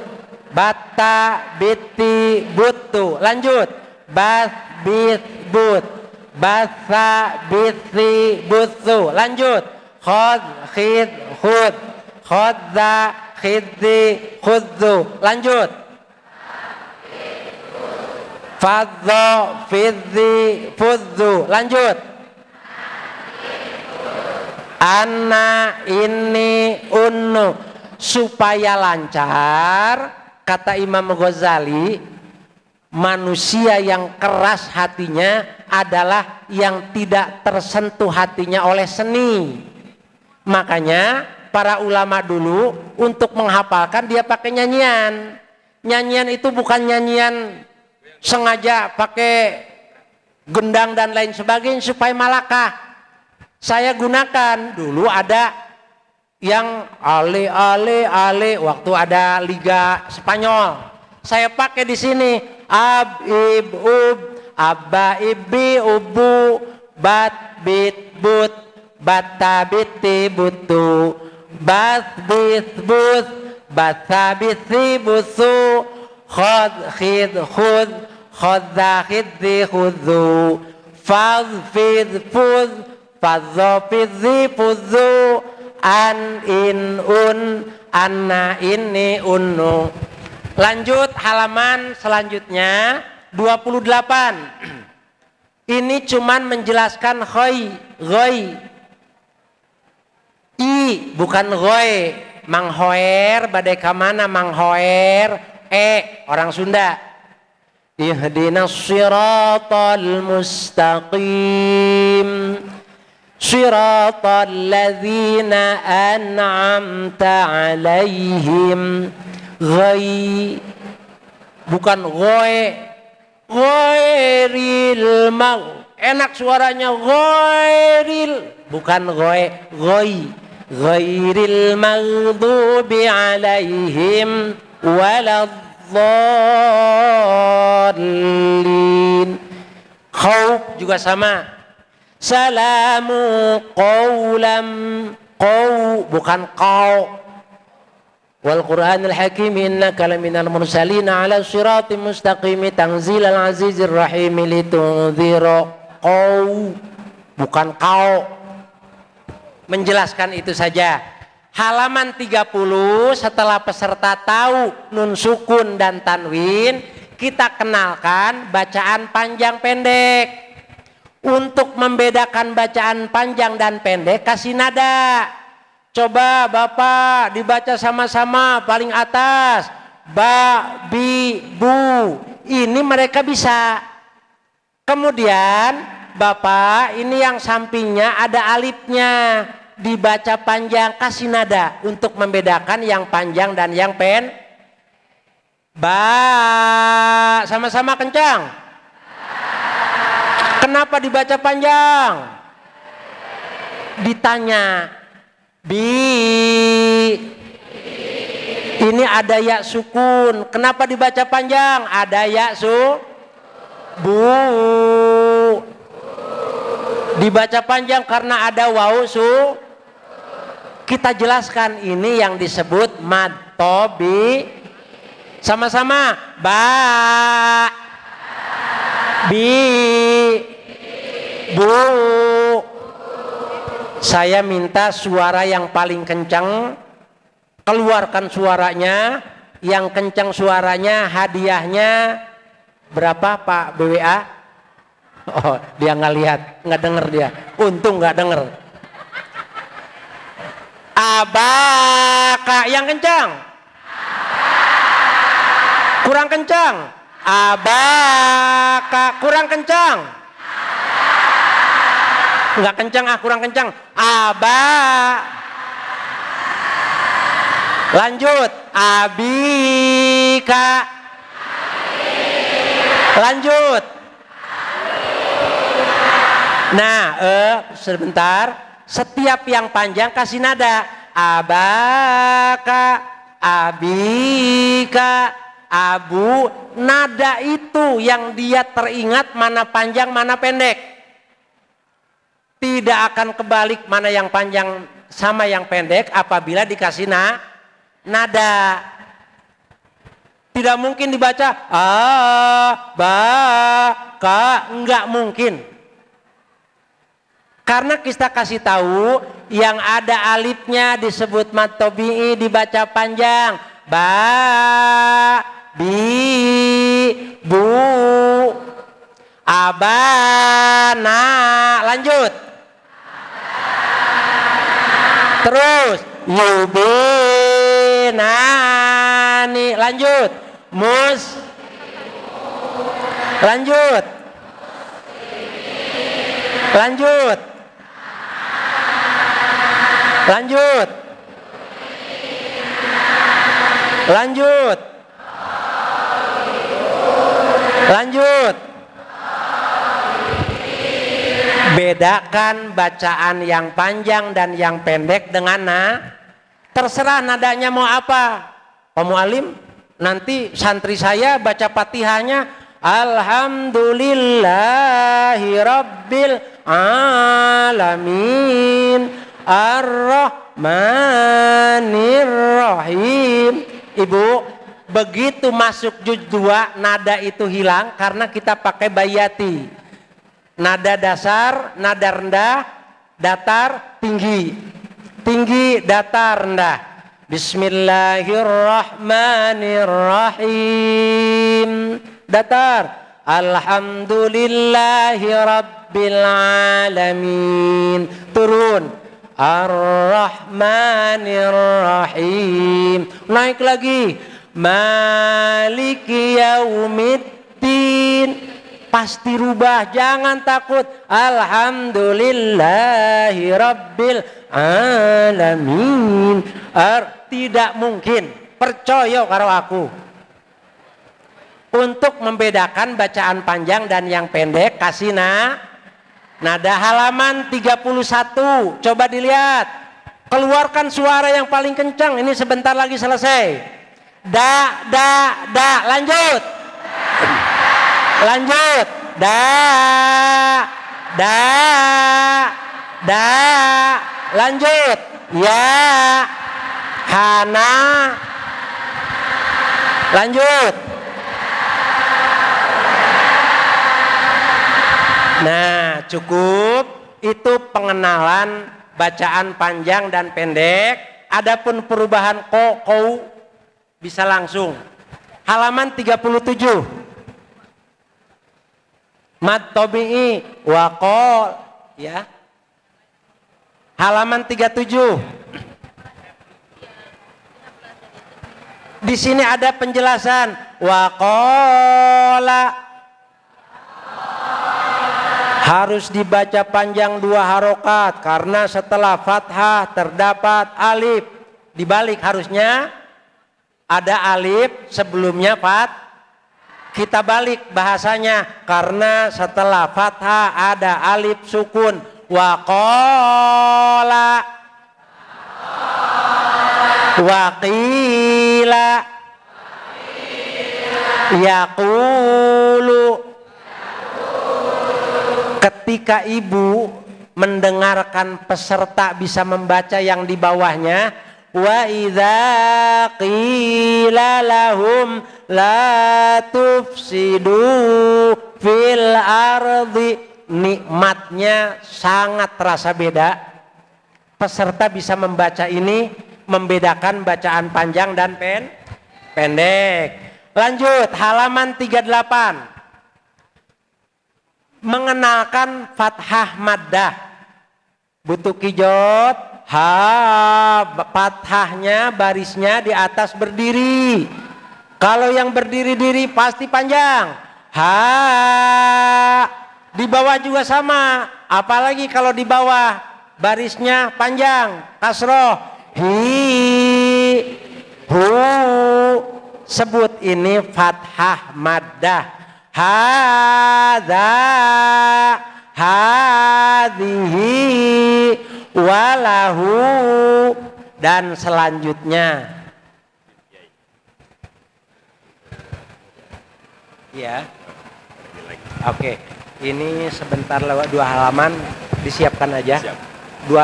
bata, biti, butu. Lanjut. Bat, bit, but, basa, bisi, busu. Lanjut. Khod, khid, khud, khodza, khidzi, khudzu. Lanjut. Fadzo, fidzi, fudzu. Lanjut. Ana, ini, unnu. Supaya lancar, kata Imam Ghazali, manusia yang keras hatinya adalah yang tidak tersentuh hatinya oleh seni. Makanya para ulama dulu untuk menghafalkan dia pakai nyanyian. Nyanyian itu bukan nyanyian sengaja pakai gendang dan lain sebagainya supaya malakah. Saya gunakan dulu ada yang ale waktu ada Liga Spanyol. Saya pakai di sini ab, ib, ub, abba, ibi, ubu, bat, bit, but, bata, biti, butu, bat, bit, but, bata, biti, busu, khod, khid, khud, khadza khidzi khudzu, fadfid fudz, fadzofid zifudzu, an in un, anna ini unnu. Lanjut halaman selanjutnya 28. Ini cuman menjelaskan ghoi. I bukan ghoi. Manghoer badai kamana manghoer orang Sunda. Ihdinas siratal mustaqim. Siratal ladzina an'amta alaihim. Ghai bukan ghoi. Ghairil mag. Enak suaranya ghairil, bukan ghoi. Ghairil maghdubi alaihim waladdallin. Khauf juga sama. Salamu qawlam bukan qaw. Wal Qur'anil Hakim innaka laminal mursalin ala siratim mustaqim tanzilal azizir rahim litunzira qaw bukan qaw. Menjelaskan itu saja. Halaman 30 setelah peserta tahu nun sukun dan tanwin, kita kenalkan bacaan panjang pendek. Untuk membedakan bacaan panjang dan pendek kasih nada. Coba Bapak dibaca sama-sama paling atas. Ba, bi, bu. Ini mereka bisa. Kemudian Bapak ini yang sampingnya ada alifnya. Dibaca panjang kasih nada untuk membedakan yang panjang dan yang Ba, sama-sama kencang. Kenapa dibaca panjang? Ditanya. Bi. Ini ada ya sukun. Kenapa dibaca panjang? Ada ya bu. Dibaca panjang karena ada wawu Kita jelaskan ini yang disebut mad tobi. Sama-sama. Ba. Bi. Bu. Saya minta suara yang paling kencang. Keluarkan suaranya. Yang kencang suaranya, hadiahnya berapa Pak BWA? Oh, dia nggak lihat, nggak denger dia. Untung nggak denger. Abaka yang kencang. Kurang kencang. Abaka kurang kencang. Nggak kencang kurang kencang. Lanjut. Abika. Lanjut. Nah, sebentar. Setiap yang panjang kasih nada. Abaka, abika, abu. Nada itu yang dia teringat mana panjang mana pendek. Tidak akan kebalik mana yang panjang sama yang pendek apabila dikasih nada. Tidak mungkin dibaca abaka, enggak mungkin. Karena kita kasih tahu yang ada alifnya disebut mad tabi'i dibaca panjang. Ba, bi, bu, abana. Lanjut. Terus yubinani. Lanjut. Lanjut. Lanjut. Lanjut. Lanjut. Lanjut. Bedakan bacaan yang panjang dan yang pendek dengan terserah nadanya mau apa. Pak Mualim, nanti santri saya baca Fatihahnya Alhamdulillahi Rabbil Alamin Ar-Rahmanir Rahim. Ibu, Begitu masuk juz 2 nada itu hilang karena kita pakai bayati. Nada dasar, nada rendah, datar, tinggi. Tinggi, datar, rendah. Bismillahirrahmanirrahim. Datar. Alhamdulillahi rabbil alamin. Turun. Ar-Rahmanir-Rahim. Naik lagi. Maliki yaumiddin. Pasti rubah, jangan takut. Alhamdulillahi rabbil alamin. Tidak mungkin, percaya karo aku. Untuk membedakan bacaan panjang dan yang pendek, kasih nada halaman 31. Coba dilihat. Keluarkan suara yang paling kencang. Ini sebentar lagi selesai. Da, lanjut. Lanjut. Da, lanjut. Ya, hana, lanjut. Nah, cukup. Itu pengenalan bacaan panjang dan pendek. Adapun perubahan kau bisa langsung. Halaman 37. Mad tabi'i wa qol, ya. Halaman 37. Di sini ada penjelasan wa qala. Harus dibaca panjang 2 harokat karena setelah fathah terdapat alif. Dibalik harusnya ada alif sebelumnya kita balik bahasanya karena setelah fathah ada alif sukun. Wa qala wa qila yaqulu. Ketika ibu mendengarkan peserta bisa membaca yang di bawahnya, wa idza qila lahum la tufsidu fil ardi, nikmatnya sangat terasa beda. Peserta bisa membaca ini, membedakan bacaan panjang dan pendek. Lanjut halaman 38. Mengenalkan fathah maddah. Butuh kijot, fathahnya barisnya di atas berdiri. Kalau yang berdiri-diri pasti panjang. Di bawah juga sama. Apalagi kalau di bawah barisnya panjang. Kasroh. Hu. Sebut ini fathah maddah. Hadhihi, walahu, dan selanjutnya. Ya. Oke. Ini sebentar lewat 2 halaman, disiapkan aja. 10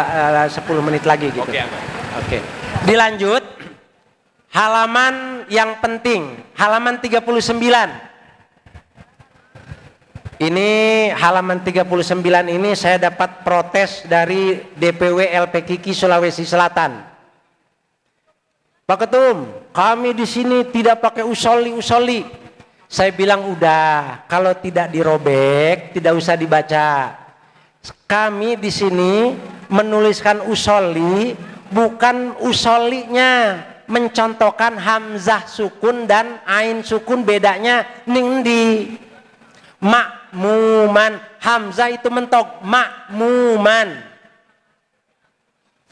menit lagi gitu. Oke. Dilanjut. Halaman yang penting, halaman 39. Ini halaman 39 ini saya dapat protes dari DPW LPKK Sulawesi Selatan. Pak Ketum, kami di sini tidak pakai usoli. Saya bilang udah, kalau tidak dirobek tidak usah dibaca. Kami di sini menuliskan usoli, bukan usolinya, mencontohkan hamzah sukun dan ain sukun bedanya ningdi. Makmuman, hamzah itu mentok, makmuman.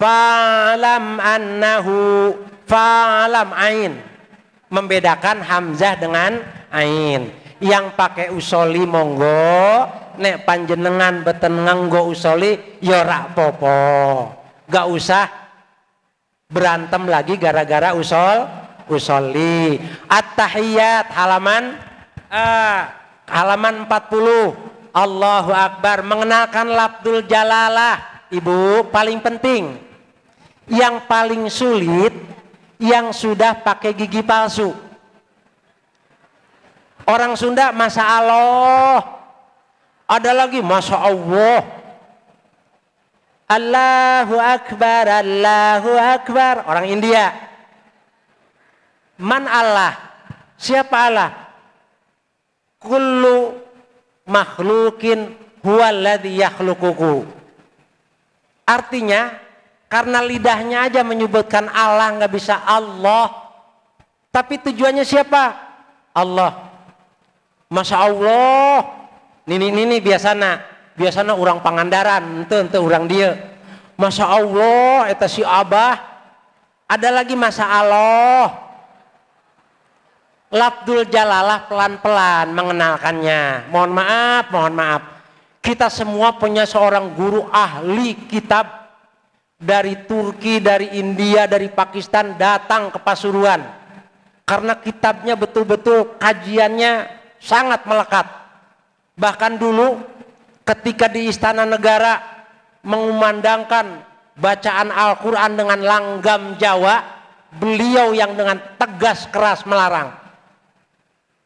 Fa'lam annahu, fa'lam ain, membedakan hamzah dengan ain. Yang pakai usoli monggo, nek panjenengan beten nganggo usoli ya rak popo. Gak usah berantem lagi gara-gara usoli. At-tahiyat halaman 40. Allahu Akbar, mengenalkan lafdzul jalalah. Ibu, paling penting. Yang paling sulit yang sudah pakai gigi palsu. Orang Sunda Masya Allah. Ada lagi Masya Allah. Allahu Akbar, Allahu Akbar. Orang India. Man Allah? Siapa Allah? Kullu makhlukin huwaladzi yakhluquku. Artinya, karena lidahnya aja menyebutkan Allah, nggak bisa Allah. Tapi tujuannya siapa? Allah. Masya Allah. Nini biasana orang Pangandaran, ente orang dia. Masya Allah, eta si Abah. Ada lagi Masya Allah. Lafdzul Jalalah pelan-pelan mengenalkannya. Mohon maaf. Kita semua punya seorang guru ahli kitab dari Turki, dari India, dari Pakistan datang ke Pasuruan. Karena kitabnya betul-betul kajiannya sangat melekat. Bahkan dulu ketika di Istana Negara mengumandangkan bacaan Al-Quran dengan langgam Jawa, beliau yang dengan tegas keras melarang.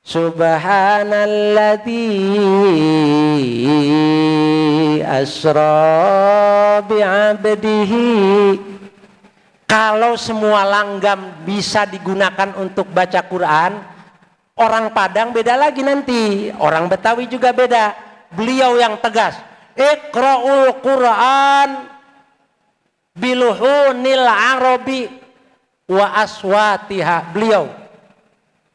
Subhanalladzi asra bi'abdihi. Kalau semua langgam bisa digunakan untuk baca Quran, orang Padang beda lagi nanti, orang Betawi juga beda. Beliau yang tegas, Iqra'ul Quran biluhunil arabi wa aswatiha. Beliau.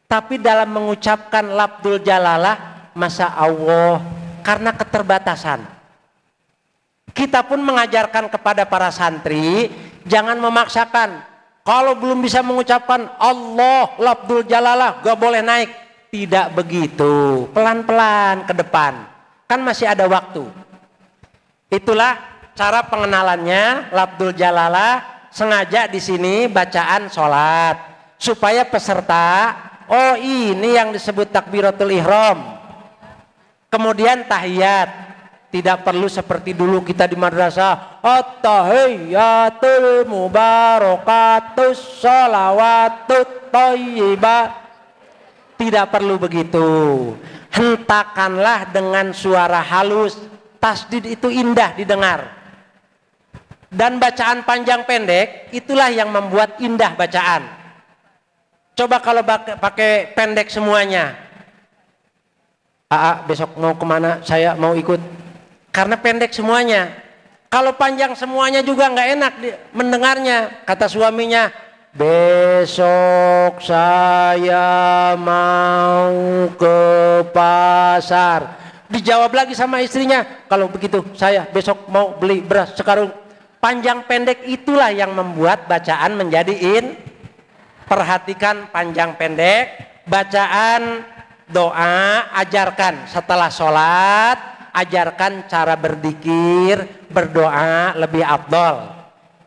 Tapi dalam mengucapkan lafdzul jalalah, Masya Allah, karena keterbatasan. Kita pun mengajarkan kepada para santri, jangan memaksakan. Kalau belum bisa mengucapkan Allah, lafdzul jalalah, gak boleh naik. Tidak begitu, pelan-pelan ke depan. Kan masih ada waktu. Itulah cara pengenalannya, lafdzul jalalah. Sengaja di sini bacaan sholat. Supaya peserta, oh ini yang disebut takbiratul ihram. Kemudian tahiyat. Tidak perlu seperti dulu kita di madrasah, at-tahiyyatul mubarakatus sholawatut thayyibah. Tidak perlu begitu. Hentakanlah dengan suara halus. Tasdid itu indah didengar. Dan bacaan panjang pendek itulah yang membuat indah bacaan. Coba kalau pakai pendek semuanya. Besok mau kemana? Saya mau ikut. Karena pendek semuanya. Kalau panjang semuanya juga nggak enak mendengarnya. Kata suaminya, besok saya mau ke pasar. Dijawab lagi sama istrinya, kalau begitu saya besok mau beli beras sekarung. Panjang pendek itulah yang membuat bacaan menjadi Perhatikan panjang pendek. Bacaan doa ajarkan setelah sholat. Ajarkan cara berzikir, berdoa lebih afdol.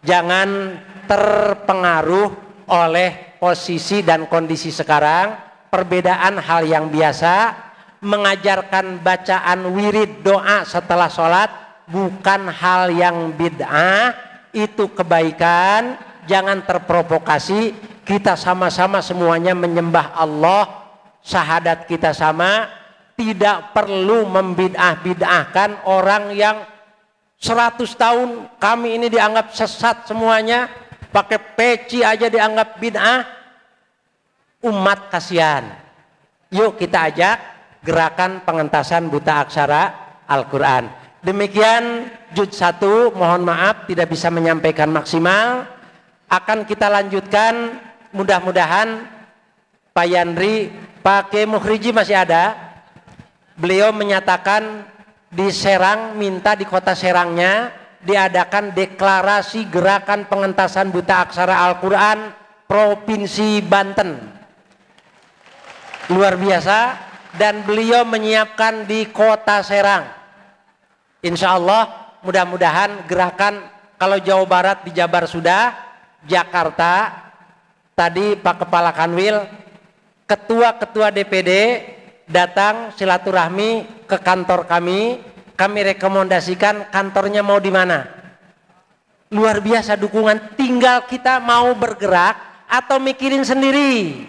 Jangan terpengaruh oleh posisi dan kondisi sekarang. Perbedaan hal yang biasa. Mengajarkan bacaan wirid doa setelah sholat bukan hal yang bid'ah. Itu kebaikan. Jangan terprovokasi. Kita sama-sama semuanya menyembah Allah. Syahadat kita sama. Tidak perlu membid'ah-bid'ahkan orang yang 100 tahun kami ini dianggap sesat semuanya, pakai peci aja dianggap bid'ah. Umat kasihan. Yuk kita ajak gerakan pengentasan buta aksara Al-Quran. Demikian juz 1, mohon maaf tidak bisa menyampaikan maksimal. Akan kita lanjutkan, mudah-mudahan Pak Yandri, Pak Kiai Mukhriji masih ada. Beliau menyatakan di Serang, minta di kota Serangnya diadakan deklarasi gerakan pengentasan buta aksara Al-Quran Provinsi Banten. Luar biasa. Dan beliau menyiapkan di kota Serang. Insya Allah mudah-mudahan gerakan, kalau Jawa Barat di Jabar sudah, Jakarta tadi Pak Kepala Kanwil, ketua-ketua DPD datang silaturahmi ke kantor kami rekomendasikan kantornya mau di mana. Luar biasa dukungan, tinggal kita mau bergerak atau mikirin sendiri.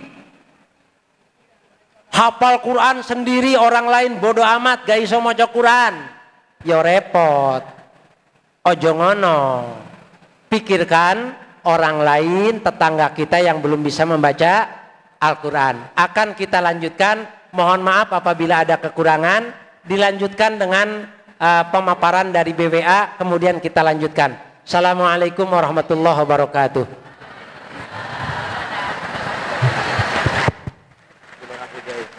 Hafal Quran sendiri, orang lain bodoh amat gak iso maca Quran. Ya repot. Ojo ngono. Pikirkan orang lain, tetangga kita yang belum bisa membaca Al-Quran. Akan kita lanjutkan. Mohon maaf apabila ada kekurangan. Dilanjutkan dengan pemaparan dari BWA. Kemudian kita lanjutkan. Assalamualaikum warahmatullahi wabarakatuh.